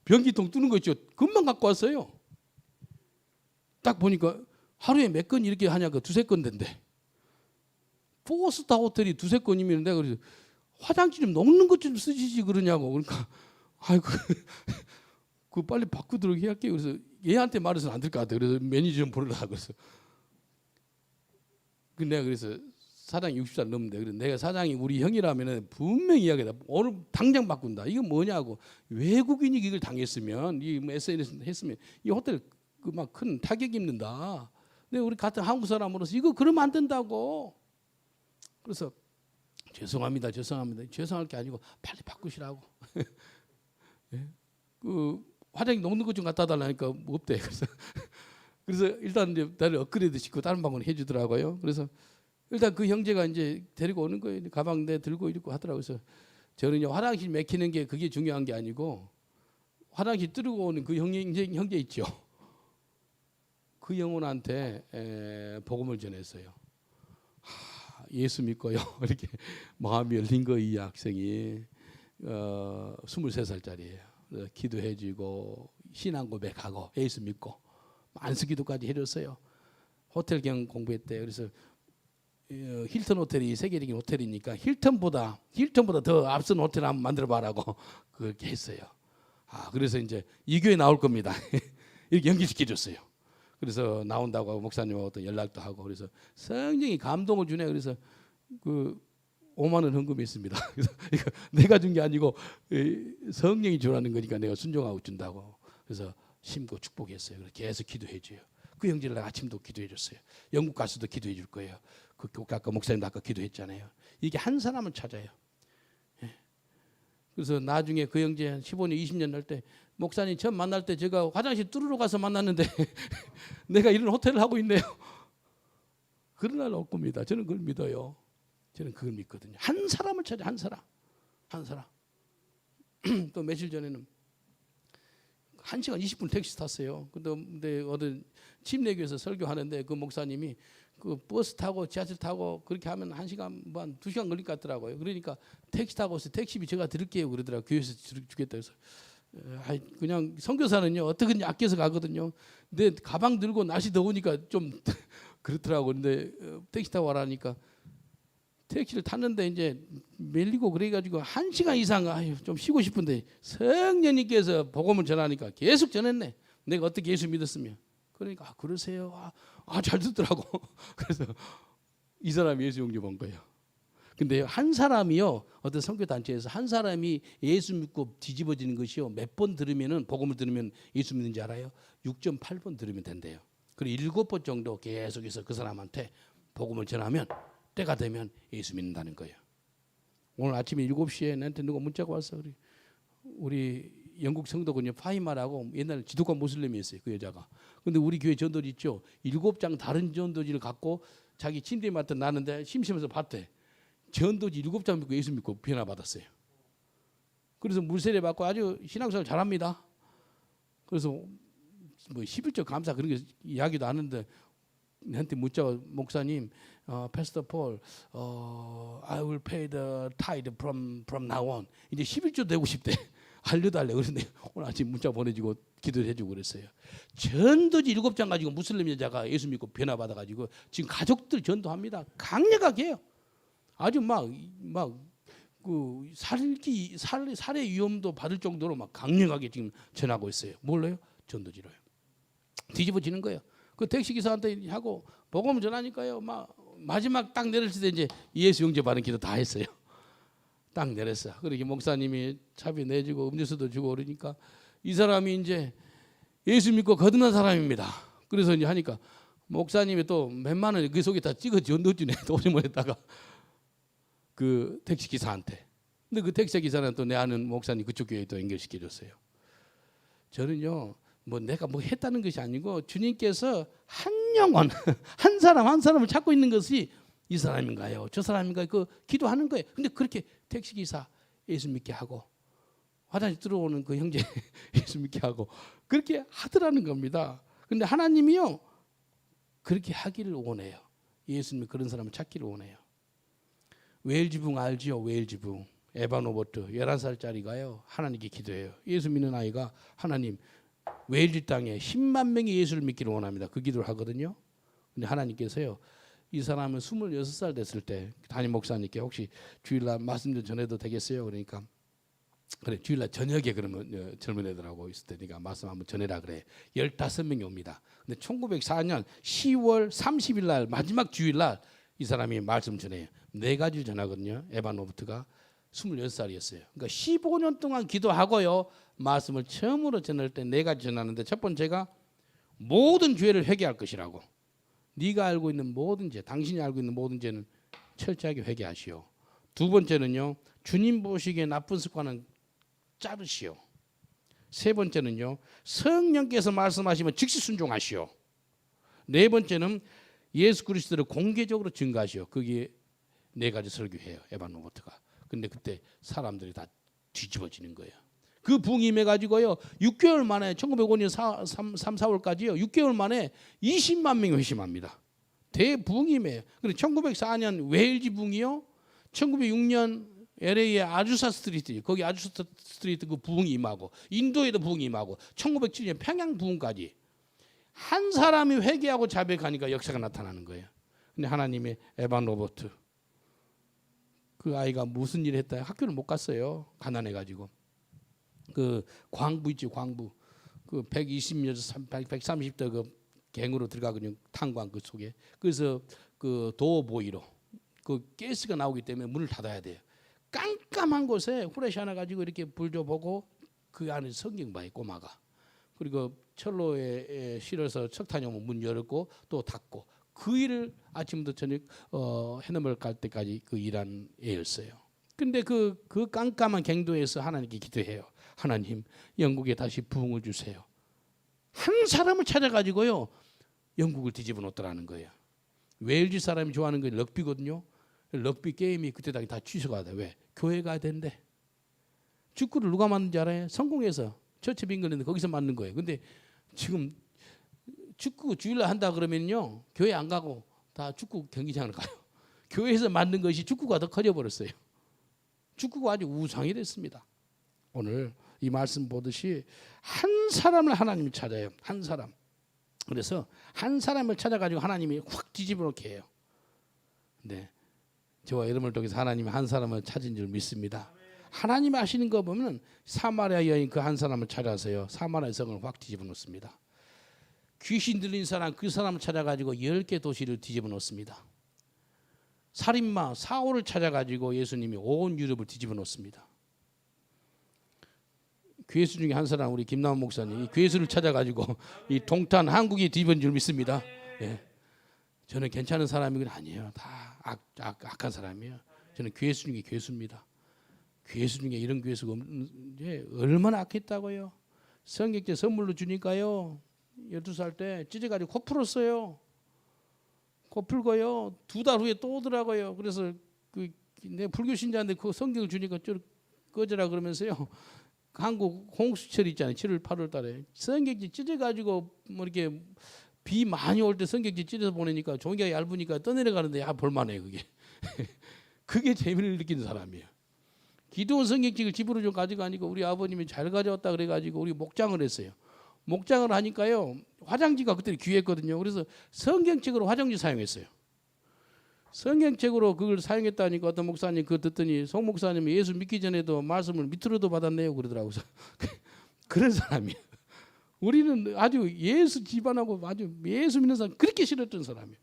변기통 뚫는 거 있죠. 금방 갖고 왔어요. 딱 보니까 하루에 몇 건 이렇게 하냐고 두세 건 된대. 포스타 호텔이 두세 건이면 내가 그래서 화장실 좀 녹는 것 좀 쓰시지 그러냐고. 그러니까 아이고 그 빨리 바꾸도록 해야 할게요. 그래서 얘한테 말해서는 안 될 것 같아. 그래서 매니저 좀 보려고 그래서 그 내가 그래서 사장이 60살 넘는데 그래서 내가 사장이 우리 형이라면은 분명히 이야기다. 오늘 당장 바꾼다. 이거 뭐냐고. 외국인이 이걸 당했으면 이 뭐 SNS 했으면 이 호텔 그 막 큰 타격 입는다. 근데 우리 같은 한국 사람으로서 이거 그러면 안 된다고. 그래서 죄송합니다. 죄송할 게 아니고 빨리 바꾸시라고. 예? 그 화장이 녹는 것 좀 갖다 달라니까 뭐 없대. 그래서 일단 이제 나를 업그레이드 시키고 다른 방법을 해주더라고요. 그래서 일단 그 형제가 이제 데리고 오는 거예요. 가방 내 들고 이러고 하더라고요. 그래서 저는 화장실 막히는 게 그게 중요한 게 아니고 화장실 뚫고 오는 그 형제 있죠. 그 영혼한테 복음을 전했어요. 예수 믿고요. 이렇게 마음이 열린 거 이 학생이 23살짜리예요. 기도해주고 신앙 고백하고 예수 믿고 안수기도까지 해줬어요. 호텔 경 공부했대요. 그래서 힐튼 호텔이 세계적인 호텔이니까 힐튼보다 더 앞선 호텔 한번 만들어봐라고 그렇게 했어요. 그래서 이제 이 교회 나올 겁니다. 이렇게 연기시켜줬어요. 그래서 나온다고 하고 목사님하고 또 연락도 하고 그래서 성령이 감동을 주네. 그래서 그 5만 원 헌금했습니다. 그래서 이거 내가 준 게 아니고 성령이 주라는 거니까 내가 순종하고 준다고. 그래서 심고 축복했어요. 그래서 계속 기도해줘요. 그 형제를 아침도 기도해줬어요. 영국 가서도 기도해줄 거예요. 그 아까 목사님도 아까 기도했잖아요. 이게 한 사람을 찾아요. 그래서 나중에 그 형제 한 15년 20년 날 때 목사님 처음 만날 때 제가 화장실 뚫으러 가서 만났는데 내가 이런 호텔을 하고 있네요. 그런 날 올 겁니다. 저는 그걸 믿어요. 저는 그걸 믿거든요. 한 사람을 찾아. 한 사람. 또 며칠 전에는 1시간 20분 택시 탔어요. 근데 어떤 침례교에서 설교하는데 그 목사님이 그 버스 타고 지하철 타고 그렇게 하면 1시간 뭐 한 2시간 걸릴 것 같더라고요. 그러니까 택시 타고 와서 택시비 제가 드릴게요 그러더라고요. 교회에서 주겠다 해서 그냥 선교사는요 어떻게든 아껴서 가거든요. 근데 가방 들고 날씨 더우니까 좀 그렇더라고요. 근데 택시 타고 와라니까 택시를 탔는데 이제 밀리고 그래가지고 1시간 이상 좀 쉬고 싶은데 성령님께서 복음을 전하니까 계속 전했네. 내가 어떻게 예수 믿었으면. 그러니까 그러세요. 잘 듣더라고. 그래서 이 사람이 예수 영접 온 거예요. 근데 한 사람이요 어떤 선교 단체에서 한 사람이 예수 믿고 뒤집어지는 것이요 몇 번 들으면은 복음을 들으면 예수 믿는지 알아요? 6.8번 들으면 된대요. 그리고 7번 정도 계속해서 그 사람한테 복음을 전하면 때가 되면 예수 믿는다는 거예요. 오늘 아침에 7시에 나한테 누가 문자가 왔어. 우리 영국 성도군요. 파이마라고 옛날 지독한 모슬렘이었어요. 그 여자가. 근데 우리 교회 전도지 있죠. 7장 다른 전도지를 갖고 자기 침대에 맡아 놨는데 심심해서 봤대. 전도지 7장 믿고 예수 믿고 변화 받았어요. 그래서 물세례 받고 아주 신앙생활 잘합니다. 그래서 뭐 11조 감사 그런 게 이야기도 하는데 나한테 문자가 목사님, 패스터 폴, I will pay the tithe from now on. 이제 11조 되고 싶대. 알려달래. 그런데 오늘 아침 문자 보내주고 기도를 해주고 그랬어요. 전도지 7장 가지고 무슬림 여자가 예수 믿고 변화 받아가지고 지금 가족들 전도합니다. 강력하게 해요. 아주 그 살해 위험도 받을 정도로 막 강력하게 지금 전하고 있어요. 뭘로요? 전도지로요. 뒤집어지는 거예요. 그 택시 기사한테 하고 복음 전하니까요. 막 마지막 딱 내렸을 때 이제 예수 영접하는 기도 다 했어요. 딱 내렸어. 그러게 목사님이 차비 내주고 음료수도 주고 그러니까 이 사람이 이제 예수 믿고 거듭난 사람입니다. 그래서 이제 하니까 목사님이 또 몇만 원 그 속에 다 찍어 넣어주네. 돈을 보냈다가 그 택시 기사한테. 근데 그 택시 기사는 또 내 아는 목사님 그쪽 교회에 또 연결시켜줬어요. 저는요 뭐 내가 뭐 했다는 것이 아니고 주님께서 한 영혼 한 사람 한 사람을 찾고 있는 것이 이 사람인가요? 저 사람인가요? 그 기도하는 거예요. 근데 그렇게 택시기사 예수 믿게 하고 화장실 들어오는 그 형제 예수 믿게 하고 그렇게 하더라는 겁니다. 근데 하나님이요 그렇게 하기를 원해요. 예수님이 그런 사람을 찾기를 원해요. 웨일지붕 알지요? 웨일지붕 에반 로버트 11살짜리가요 하나님께 기도해요. 예수 믿는 아이가 하나님 웨일즈 땅에 10만 명이 예수를 믿기를 원합니다. 그 기도를 하거든요. 근데 하나님께서요 이 사람은 26살 됐을 때 담임 목사님께 혹시 주일날 말씀 좀 전해도 되겠어요? 그러니까 그래 주일날 저녁에 그러면 젊은 애들하고 있을 테니까 말씀 한번 전해라 그래. 15명이 옵니다. 근데 1904년 10월 30일 날 마지막 주일날 이 사람이 말씀 전해요. 4가지를 전하거든요. 에반 로버트가 26살이었어요. 그러니까 15년 동안 기도하고요. 말씀을 처음으로 전할 때 4가지 전하는데 첫 번째가 모든 죄를 회개할 것이라고. 네가 알고 있는 모든 죄, 당신이 알고 있는 모든 죄는 철저하게 회개하시오. 두 번째는요. 주님 보시기에 나쁜 습관은 자르시오. 세 번째는요. 성령께서 말씀하시면 즉시 순종하시오. 네 번째는 예수 그리스도를 공개적으로 증거하시오. 그게 4가지 설교해요. 에반 로버트가. 근데 그때 사람들이 다 뒤집어지는 거예요. 그 부흥이 임해가지고요 6개월 만에 1905년 3, 4월까지요 6개월 만에 20만 명이 회심합니다. 대부흥이 임해요. 그런데 1904년 웨일즈 부흥이요 1906년 LA의 아주사 스트리트 거기 아주사 스트리트 그 부흥이 임하고 인도에도 부흥이 임하고 1907년 평양 부흥까지 한 사람이 회개하고 자백하니까 역사가 나타나는 거예요. 근데 하나님의 에반 로버트 그 아이가 무슨 일을 했다 학교를 못 갔어요. 가난해가지고 그 광부 있죠 광부 그 120년 130대 그 갱으로 들어가거든요. 탄광 그 속에 그래서 그 도어보이로 그 가스가 나오기 때문에 문을 닫아야 돼요. 깜깜한 곳에 후레쉬 하나 가지고 이렇게 불 줘 보고 그 안에 성경 봐요 꼬마가. 그리고 철로에 실어서 석탄이 오면 문 열었고 또 닫고 그 일을 아침부터 저녁 해넘을 갈 때까지 그 일한 애였어요. 근데 그 깜깜한 갱도에서 하나님께 기도해요. 하나님 영국에 다시 부흥을 주세요. 한 사람을 찾아가지고요 영국을 뒤집어 놓더라는 거예요. 웨일즈 사람이 좋아하는 게 럭비거든요. 럭비 게임이 그때 다 취소가 돼. 왜? 교회 가야 된대. 축구를 누가 만든지 알아요? 성공해서 처치 빙글랜드 거기서 만든 거예요. 근데 지금 축구 주일날 한다 그러면요 교회 안 가고 다 축구 경기장을 가요. 교회에서 만든 것이 축구가 더 커져버렸어요. 축구가 아주 우상이 됐습니다. 오늘 이 말씀 보듯이 한 사람을 하나님이 찾아요. 한 사람. 그래서 한 사람을 찾아가지고 하나님이 확 뒤집어 놓게 해요. 네, 저와 여러분을 통해서 하나님이 한 사람을 찾은 줄 믿습니다. 하나님이 하시는 거 보면 사마리아 여인 그 한 사람을 찾아서요 사마리아 성을 확 뒤집어 놓습니다. 귀신 들린 사람 그 사람을 찾아가지고 10개 도시를 뒤집어 놓습니다. 살인마 사울을 찾아가지고 예수님이 온 유럽을 뒤집어 놓습니다. 괴수 중에 한 사람 우리 김남원 목사님 이 괴수를 찾아가지고 이 동탄 한국이 뒤집은 줄 믿습니다. 예. 저는 괜찮은 사람이건 아니에요. 다 악한 사람이에요. 저는 괴수 중에 괴수입니다. 괴수 중에 이런 괴수가 얼마나 악했다고요. 성경제 선물로 주니까요 12살 때 찢어가지고 코 풀었어요. 코 풀고요 2달 후에 또 오더라고요. 그래서 내 불교 신자인데 그 성경을 주니까 좀 꺼져라 그러면서요 한국 홍수철 있잖아요 7월 8월 달에 성경지 찢어가지고 뭐 이렇게 비 많이 올 때 성경지 찢어서 보내니까 종이가 얇으니까 떠내려가는데 볼만해 그게. 그게 재미를 느끼는 사람이에요. 기도원 성경책을 집으로 좀 가져가니까 우리 아버님이 잘 가져왔다 그래가지고 우리 목장을 했어요. 목장을 하니까요 화장지가 그때 귀했거든요. 그래서 성경책으로 화장지 사용했어요. 성경책으로 그걸 사용했다니까 어떤 목사님 그거 듣더니 송 목사님이 예수 믿기 전에도 말씀을 밑으로도 받았네요 그러더라고요. 그런 사람이에요. 우리는 아주 예수 집안하고 아주 예수 믿는 사람 그렇게 싫었던 사람이에요.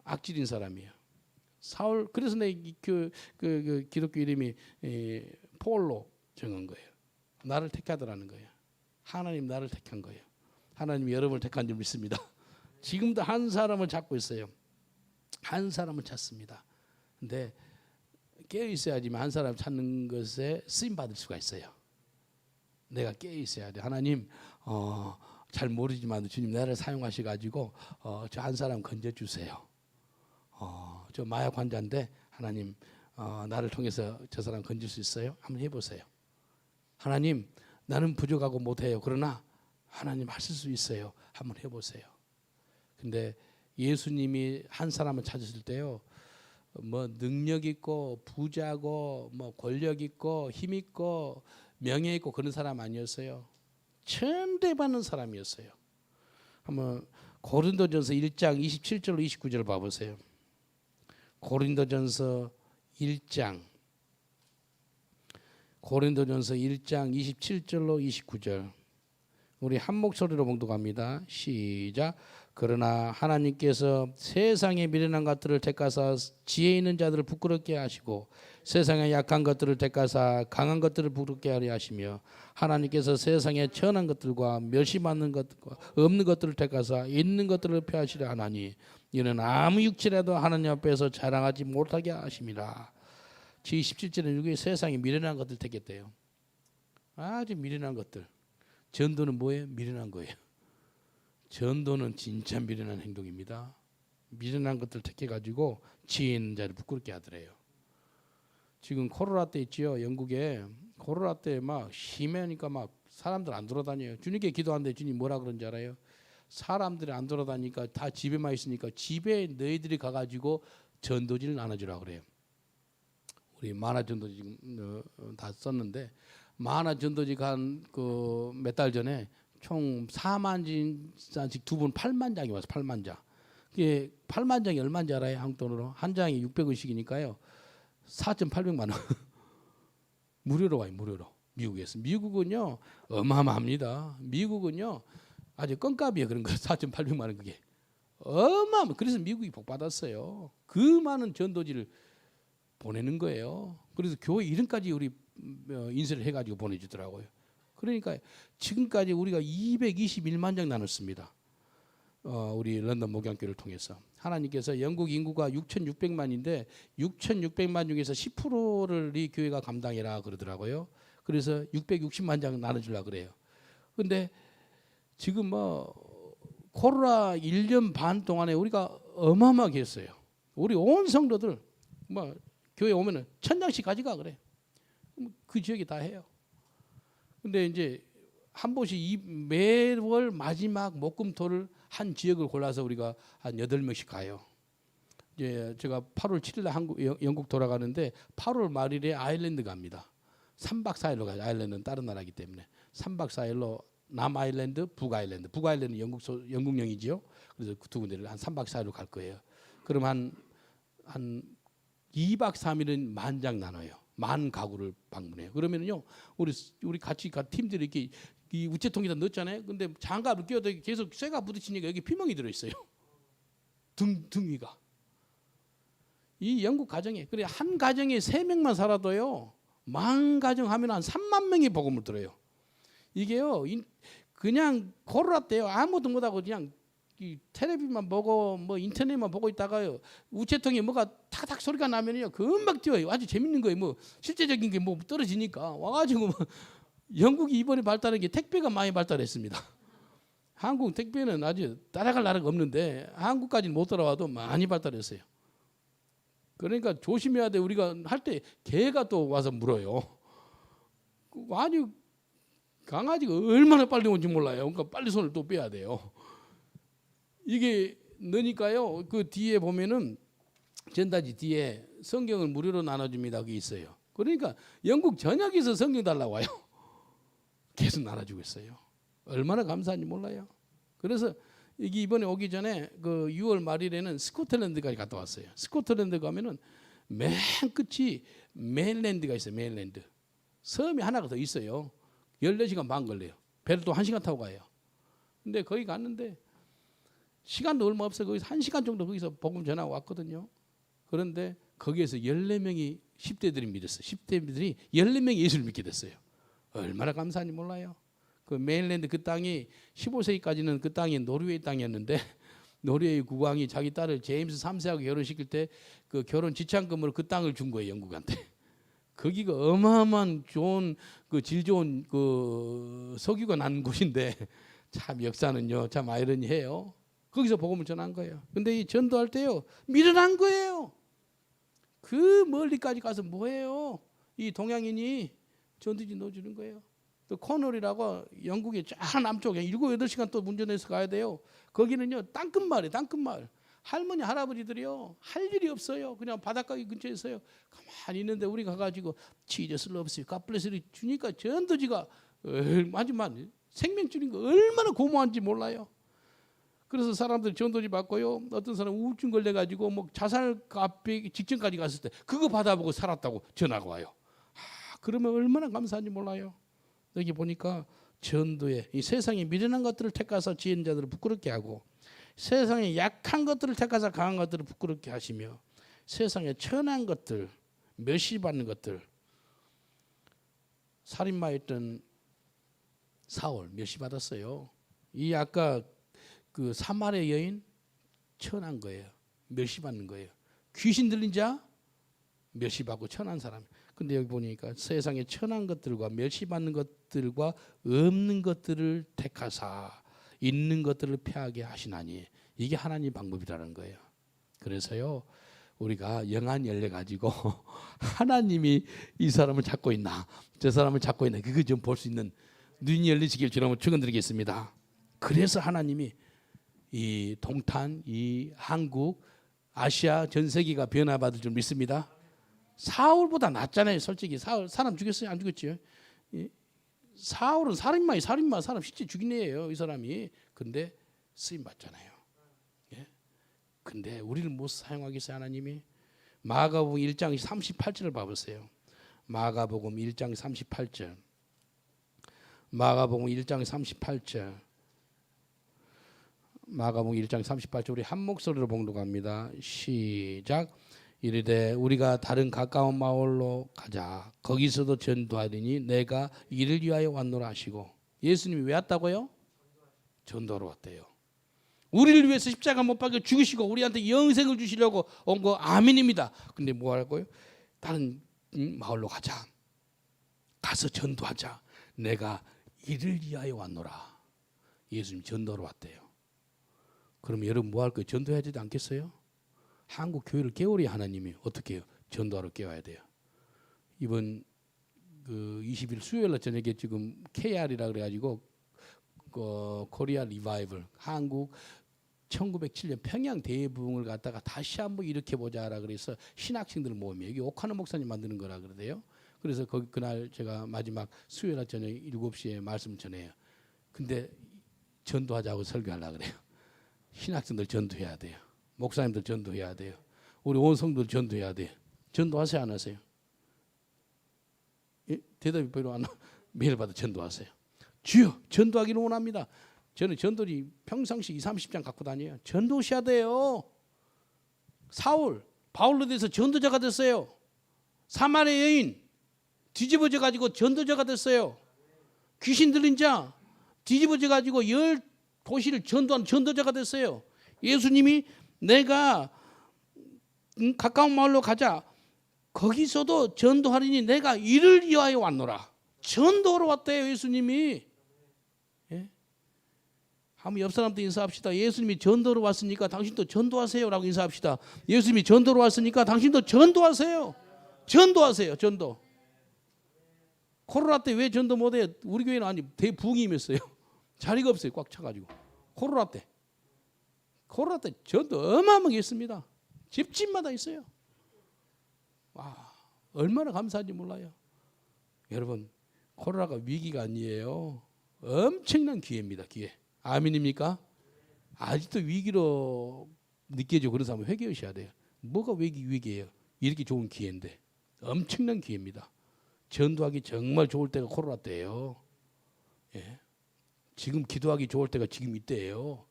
악질인 사람이에요. 사울 그래서 내 그 기독교 이름이 폴로 정한 거예요. 나를 택하더라는 거예요. 하나님 나를 택한 거예요. 하나님이 여러분을 택한 줄 믿습니다. 지금도 한 사람을 찾고 있어요. 한 사람을 찾습니다. 근데 깨어 있어야지만 한 사람 찾는 것에 쓰임 받을 수가 있어요. 내가 깨어 있어야 돼. 하나님 잘 모르지만 주님 나를 사용하셔 가지고 저 한 사람 건져 주세요. 저 마약 환자인데 하나님 나를 통해서 저 사람 건질 수 있어요? 한번 해보세요. 하나님 나는 부족하고 못해요. 그러나 하나님 하실 수 있어요. 한번 해보세요. 근데 예수님이 한 사람을 찾으실 때요, 뭐 능력 있고 부자고 뭐 권력 있고 힘 있고 명예 있고 그런 사람 아니었어요. 천대받는 사람이었어요. 한번 고린도전서 1장 27절로 29절 봐보세요. 고린도전서 1장 27절로 29절 우리 한 목소리로 봉독합니다. 시작. 그러나 하나님께서 세상의 미련한 것들을 택하사 지혜 있는 자들을 부끄럽게 하시고 세상의 약한 것들을 택하사 강한 것들을 부끄럽게 하려 하시며 하나님께서 세상의 천한 것들과 멸시받는 것과 없는 것들을 택하사 있는 것들을 폐하시려 하나니 이는 아무 육체라도 하나님 앞에서 자랑하지 못하게 하심이라. 17절에 여기 세상에 미련한 것들 택했대요. 아주 미련한 것들. 전도는 뭐예요? 미련한 거예요. 전도는 진짜 미련한 행동입니다. 미련한 것들 택해가지고 지혜 있는 자를 부끄럽게 하더래요. 지금 코로나 때 있지요. 영국에 코로나 때 막 심하니까 막 사람들 안 돌아다녀요. 주님께 기도하는데 주님 뭐라 그런지 알아요? 사람들이 안 돌아다니니까 다 집에만 있으니까 집에 너희들이 가가지고 전도지를 나눠주라 그래요. 우리 만화 전도지 지금 다 썼는데 만화 전도지 간 그 몇 달 전에 총 4만 장씩 두 분 8만 장이 왔어요. 8만 장. 그게 8만 장이 얼마인지 알아요? 한국 돈으로 한 장이 600원씩이니까요. 4,800만 원. 무료로 와요. 무료로. 미국에서. 미국은요 어마어마합니다. 미국은요 아주 껌값이에요. 그런 거 4,800만 원 그게. 어마어마. 그래서 미국이 복 받았어요. 그 많은 전도지를 보내는 거예요. 그래서 교회 이름까지 우리 인쇄를 해가지고 보내주더라고요. 그러니까 지금까지 우리가 221만 장 나눴습니다. 우리 런던 목양교를 통해서 하나님께서 영국 인구가 6,600만인데 6,600만 중에서 10%를 이 교회가 감당해라 그러더라고요. 그래서 660만 장 나눠주려고 그래요. 근데 지금 뭐 코로나 1년 반 동안에 우리가 어마어마하게 했어요. 우리 온 성도들 뭐 교회 오면은 1,000장씩 가져가 그래. 그 지역에 다 해요. 근데 이제 한 번씩 매월 마지막 목금토를 한 지역을 골라서 우리가 한 8명씩 가요. 이제 제가 8월 7일 영국 돌아가는데 8월 말일에 아일랜드 갑니다. 3박 4일로 가요. 아일랜드는 다른 나라이기 때문에 3박 4일로 남아일랜드, 북아일랜드. 북아일랜드는 영국령이지요. 그래서 그 두 군데를 한 3박 4일로 갈 거예요. 그럼 한 2박 3일은 10,000장 나눠요. 10,000 가구를 방문해요. 그러면은요, 우리 같이 간 팀들이 이렇게 이 우체통에다 넣었잖아요. 근데 장갑을 끼워도 계속 쇠가 부딪히니까 여기 피멍이 들어 있어요. 등 위가. 이 영국 가정에 그래 한 가정에 3명만 살아도요, 10,000 가정 하면 한 3만 명이 복음을 들어요. 이게요, 그냥 코로나 때요 아무것도 못하고 그냥 이 텔레비만 보고 뭐 인터넷만 보고 있다가요 우체통에 뭐가 탁탁 소리가 나면요 금방 뛰어요. 아주 재밌는 거예요. 뭐 실제적인 게 뭐 떨어지니까 와가지고 뭐 영국이 이번에 발달한 게 택배가 많이 발달했습니다. 한국 택배는 아주 따라갈 나라가 없는데 한국까지는 못 따라와도 많이 발달했어요. 그러니까 조심해야 돼. 우리가 할 때 개가 또 와서 물어요. 아주 강아지가 얼마나 빨리 온지 몰라요. 그러니까 빨리 손을 또 빼야 돼요. 이게 넣으니까요. 그 뒤에 보면은 전단지 뒤에 성경을 무료로 나눠줍니다. 그게 있어요. 그러니까 영국 전역에서 성경 달라고 와요. 계속 나눠주고 있어요. 얼마나 감사한지 몰라요. 그래서 이게 이번에 오기 전에 그 6월 말일에는 스코틀랜드까지 갔다 왔어요. 스코틀랜드 가면은 맨 끝이 메인랜드가 있어요. 메인랜드. 섬이 하나가 더 있어요. 14시간 반 걸려요. 배를 또 1시간 타고 가요. 근데 거기 갔는데 시간도 얼마 없어요. 거기서 1시간 정도 거기서 복음 전하고 왔거든요. 그런데 거기에서 14명이 10대들이 믿었어요. 10대들이 14명이 예수를 믿게 됐어요. 얼마나 감사한지 몰라요. 그 메인랜드 그 땅이 15세기까지는 그 땅이 노르웨이 땅이었는데 노르웨이 국왕이 자기 딸을 제임스 3세하고 결혼시킬 때 그 결혼 지참금으로 그 땅을 준 거예요. 영국한테. 거기가 어마어마한 좋은 그 질 좋은 그 석유가 난 곳인데 참 역사는요 참 아이러니해요. 거기서 복음을 전한 거예요. 근데 이 전도할 때요 밀어난 거예요. 그 멀리까지 가서 뭐해요? 이 동양인이 전도지 넣어주는 거예요. 또 코널이라고 영국의 쫙 남쪽에 7-8시간 또 운전해서 가야 돼요. 거기는요 땅끝마을이에요. 땅끝마을. 할머니 할아버지들이요 할 일이 없어요. 그냥 바닷가 근처에 있어요. 가만히 있는데 우리 가가지고 Jesus loves you, God bless you 주니까 전도지가 하지만 생명 줄인 거 얼마나 고마운지 몰라요. 그래서 사람들이 전도지 받고요. 어떤 사람 우울증 걸려가지고 뭐 자살 카페 직전까지 갔을 때 그거 받아보고 살았다고 전화가 와요. 그러면 얼마나 감사한지 몰라요. 여기 보니까 전도에 이 세상에 미련한 것들을 택하사 지은 자들을 부끄럽게 하고 세상에 약한 것들을 택하사 강한 것들을 부끄럽게 하시며 세상에 천한 것들 멸시받는 것들 살인마였던 사울 멸시받았어요. 이 아까 그 사마리아 여인 천한 거예요. 멸시받는 거예요. 귀신 들린 자 멸시받고 천한 사람. 근데 여기 보니까 세상에 천한 것들과 멸시받는 것들과 없는 것들을 택하사 있는 것들을 패하게 하시나니 이게 하나님 방법이라는 거예요. 그래서요 우리가 영안 열려 가지고 하나님이 이 사람을 찾고 있나 저 사람을 찾고 있나 그거 좀 볼 수 있는 눈이 열리시길 주님으로 축원드리겠습니다. 그래서 하나님이 이 동탄, 이 한국, 아시아 전 세계가 변화받을 줄 믿습니다. 사울보다 낫잖아요. 솔직히 사울 사람 죽였어요? 안 죽였죠? 사울은 살인마 사람 실제 죽인 애예요. 이 사람이. 근데 쓰임 받잖아요. 예? 근데 우리를 못 사용하겠어요 하나님이? 마가복음 1장 38절을 봐보세요. 마가복음 1장 38절. 마가복음 1장 38절. 마가복음 1장 38절 우리 한 목소리로 봉독합니다. 시작. 이르되 우리가 다른 가까운 마을로 가자. 거기서도 전도하리니 내가 이를 위하여 왔노라 하시고 예수님이 왜 왔다고요? 전도하러 왔대요. 우리를 위해서 십자가 못 박혀 죽으시고 우리한테 영생을 주시려고 온 거 아멘입니다. 근데 뭐 할까요? 다른 마을로 가자. 가서 전도하자. 내가 이를 위하여 왔노라. 예수님 전도하러 왔대요. 그럼 여러분 뭐 할 거예요? 전도해야 되지 않겠어요? 한국 교회를 깨우려 하나님이 어떻게 해요? 전도하러 깨워야 돼요. 이번 그 20일 수요일 날 저녁에 지금 KR이라 그래가지고 코리아 리바이벌 한국 1907년 평양 대부흥을 갖다가 다시 한번 일으켜 보자라 그래서 신학생들 모임이 여기 오카노 목사님 만드는 거라 그러대요. 그래서 거기 그날 제가 마지막 수요일 날 저녁 7시에 말씀 전해요. 근데 전도하자고 설교하려고 그래요. 신학생들 전도해야 돼요. 목사님들 전도해야 돼요. 우리 온 성도들 전도해야 돼요. 전도하세요 안 하세요? 예? 대답이 별로 안 나와. 매일 받아 전도하세요. 주여 전도하기를 원합니다. 저는 전도지 평상시 20-30장 갖고 다녀요. 전도하셔야 돼요. 사울 바울로 돼서 전도자가 됐어요. 사마리아 여인 뒤집어져 가지고 전도자가 됐어요. 귀신 들린 자 뒤집어져 가지고 10도시를 전도한 전도자가 됐어요. 예수님이 내가 가까운 마을로 가자. 거기서도 전도하리니 내가 이를 위하여 왔노라. 전도하러 왔대요 예수님이. 예? 한번 옆 사람도 인사합시다. 예수님이 전도로 왔으니까 당신도 전도하세요라고 인사합시다. 예수님이 전도로 왔으니까 당신도 전도하세요. 전도하세요. 전도. 코로나 때 왜 전도 못해? 우리 교회는 아니 대부흥이 임했어요. 자리가 없어요. 꽉 차가지고. 코로나 때 전도 어마어마하게 했습니다. 집집마다 있어요. 와, 얼마나 감사한지 몰라요. 여러분 코로나가 위기가 아니에요. 엄청난 기회입니다. 기회. 아멘입니까? 아직도 위기로 느껴지고 그런 사람은 회개하셔야 돼요. 뭐가 위기예요? 이렇게 좋은 기회인데 엄청난 기회입니다. 전도하기 정말 좋을 때가 코로나 때예요. 예. 지금 기도하기 좋을 때가 지금 이때예요.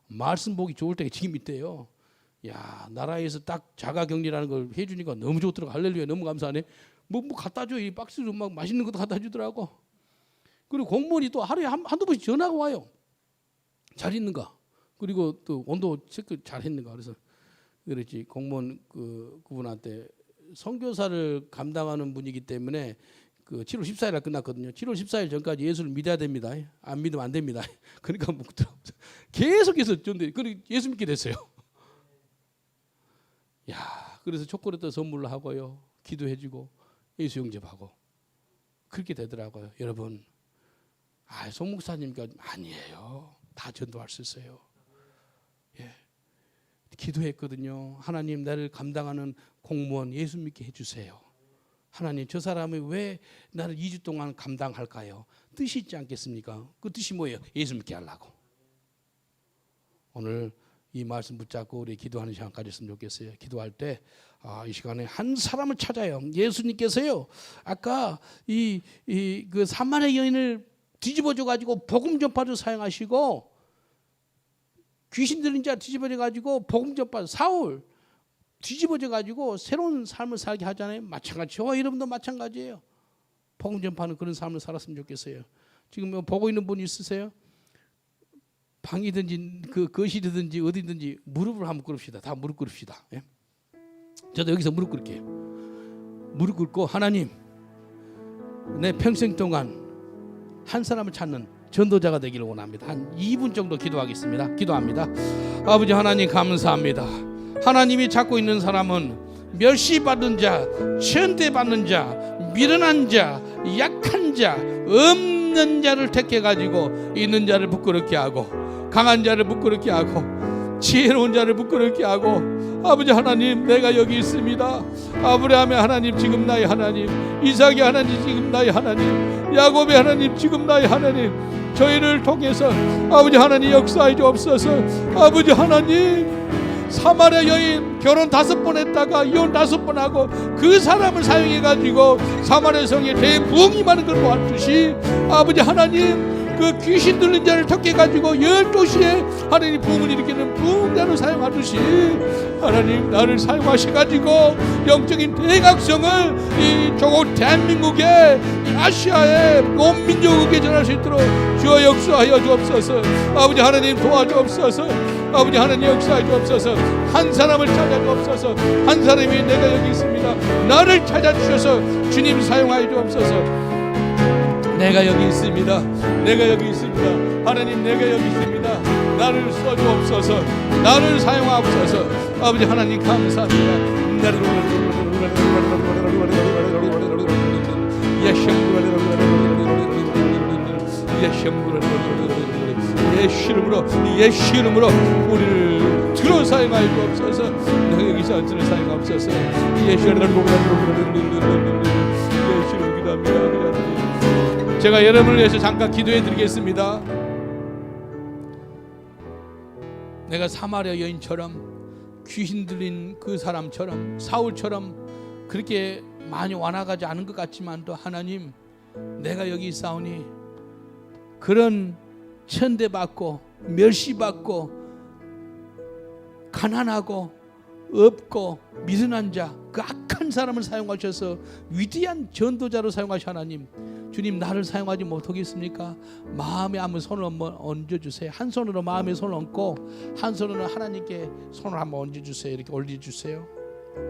말씀 보기 좋을 때가 지금 이때예요. 야, 나라에서 딱 자가격리라는 걸 해주니까 너무 좋더라고. 할렐루야, 너무 감사하네. 뭐 갖다 줘. 이 박스로 막 맛있는 것도 갖다 주더라고. 그리고 공무원이 또 하루에 한두 번씩 전화가 와요. 잘 있는가? 그리고 또 온도 체크 잘 했는가? 그래서 그랬지. 공무원 그분한테 선교사를 감당하는 분이기 때문에 그 7월 14일에 끝났거든요. 7월 14일 전까지 예수를 믿어야 됩니다. 안 믿으면 안 됩니다. 그러니까 뭐 계속해서 전데 그리고 예수 믿게 됐어요. 야, 그래서 초콜릿도 선물로 하고요, 기도해주고 예수 영접하고 그렇게 되더라고요. 여러분, 송 목사님과 아니에요. 다 전도할 수 있어요. 예, 기도했거든요. 하나님, 나를 감당하는 공무원 예수 믿게 해주세요. 하나님, 저 사람이 왜 나를 2주 동안 감당할까요? 뜻이 있지 않겠습니까? 그 뜻이 뭐예요? 예수 믿게 하려고. 오늘 이 말씀 붙잡고 우리 기도하는 시간 가졌으면 좋겠어요. 기도할 때 이 시간에 한 사람을 찾아요. 예수님께서요, 아까 그 사마리아 여인을 뒤집어져 가지고 복음 전파로 사용하시고, 귀신 들린 자 뒤집어져 가지고 복음 전파, 사울 뒤집어져 가지고 새로운 삶을 살게 하잖아요. 마찬가지, 저와 여러분도 마찬가지예요. 복음 전파는 그런 삶을 살았으면 좋겠어요. 지금 뭐 보고 있는 분 있으세요? 방이든지 그 거실이든지 어디든지 무릎을 한번 꿇읍시다. 다 무릎 꿇읍시다. 예? 저도 여기서 무릎 꿇을게요. 무릎 꿇고, 하나님, 내 평생 동안 한 사람을 찾는 전도자가 되기를 원합니다. 한 2분 정도 기도하겠습니다. 기도합니다. 아버지 하나님, 감사합니다. 하나님이 찾고 있는 사람은 멸시받은 자, 천대받는 자, 미련한 자, 약한 자, 없는 자를 택해가지고 있는 자를 부끄럽게 하고, 강한 자를 부끄럽게 하고, 지혜로운 자를 부끄럽게 하고, 아버지 하나님, 내가 여기 있습니다. 아브라함의 하나님, 지금 나의 하나님, 이삭의 하나님, 지금 나의 하나님, 야곱의 하나님, 지금 나의 하나님, 저희를 통해서 아버지 하나님 역사해 주옵소서. 아버지 하나님, 사마리아 여인 결혼 5번 했다가 이혼 5번 하고 그 사람을 사용해 가지고 사마리아 성에 대부흥이 많은 걸 보았듯이, 아버지 하나님, 그 귀신 들린 자를 택해 가지고 12시에 하나님 부흥을 일으키는 부흥자로 사용하듯이, 하나님, 나를 사용하셔 가지고 영적인 대각성을 이 조국 대한민국에, 이 아시아의 온 민족에게 전할 수 있도록 주여 역사하여 주옵소서. 아버지 하나님, 도와주옵소서. 아버지 하나님, 역사해 주옵소서. 한 사람을 찾아 주옵소서. 한 사람이 내가 여기 있습니다, 나를 찾아주셔서 주님 사용하여 주옵소서. 내가 여기 있습니다. 내가 여기 있습니다. 하나님, 내가 여기 있습니다. 나를 써주옵소서. 나를 사용하옵소서. 아버지 하나님, 감사합니다. 예수 이름으로 우리를 들어 사용하여 주옵소서. 내가 여기서 들어 사용하옵소서. 예수 이름으로 기도합니다. 제가 여러분을 위해서 잠깐 기도해 드리겠습니다. 내가 사마리아 여인처럼, 귀신 들린 그 사람처럼, 사울처럼 그렇게 많이 완화가지 않은 것 같지만도, 하나님, 내가 여기 있사오니 그런 천대받고 멸시받고 가난하고 없고 미련한 자, 그 악한 사람을 사용하셔서 위대한 전도자로 사용하셔. 하나님, 주님, 나를 사용하지 못하겠습니까? 마음에 한번 손을 한번 얹어주세요. 한 손으로 마음에 손을 얹고 한 손으로 하나님께 손을 한번 얹어주세요. 이렇게 올려주세요.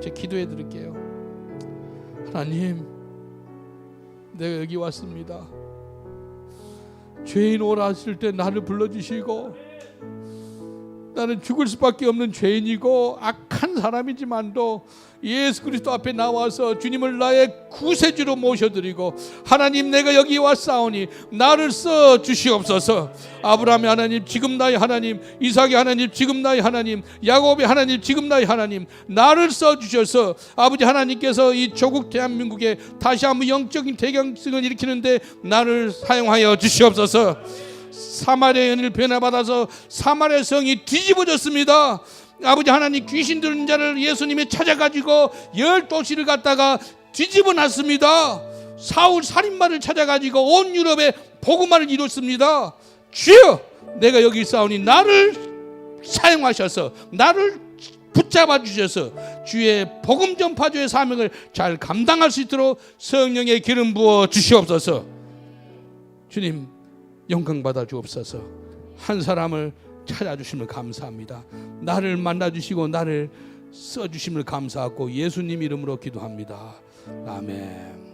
제가 기도해 드릴게요. 하나님, 내가 여기 왔습니다. 죄인 오라 하실 때 나를 불러주시고, 나는 죽을 수밖에 없는 죄인이고 악한 사람이지만도 예수 그리스도 앞에 나와서 주님을 나의 구세주로 모셔드리고, 하나님, 내가 여기 왔사오니 나를 써 주시옵소서. 아브라함의 하나님, 지금 나의 하나님, 이삭의 하나님, 지금 나의 하나님, 야곱의 하나님, 지금 나의 하나님, 나를 써 주셔서 아버지 하나님께서 이 조국 대한민국에 다시 한번 영적인 대경승을 일으키는데 나를 사용하여 주시옵소서. 사마리아 여인을 변화받아서 사마리아 성이 뒤집어졌습니다. 아버지 하나님, 귀신 들린 자를 예수님이 찾아가지고 12시를 갖다가 뒤집어 놨습니다. 사울 살인마를 찾아가지고 온 유럽에 복음화를 이뤘습니다. 주여, 내가 여기 있사오니 나를 사용하셔서, 나를 붙잡아 주셔서 주의 복음 전파주의 사명을 잘 감당할 수 있도록 성령의 기름 부어 주시옵소서. 주님, 영광 받아 주옵소서. 한 사람을 찾아주시면 감사합니다. 나를 만나주시고 나를 써주심을 감사하고 예수님 이름으로 기도합니다. 아멘.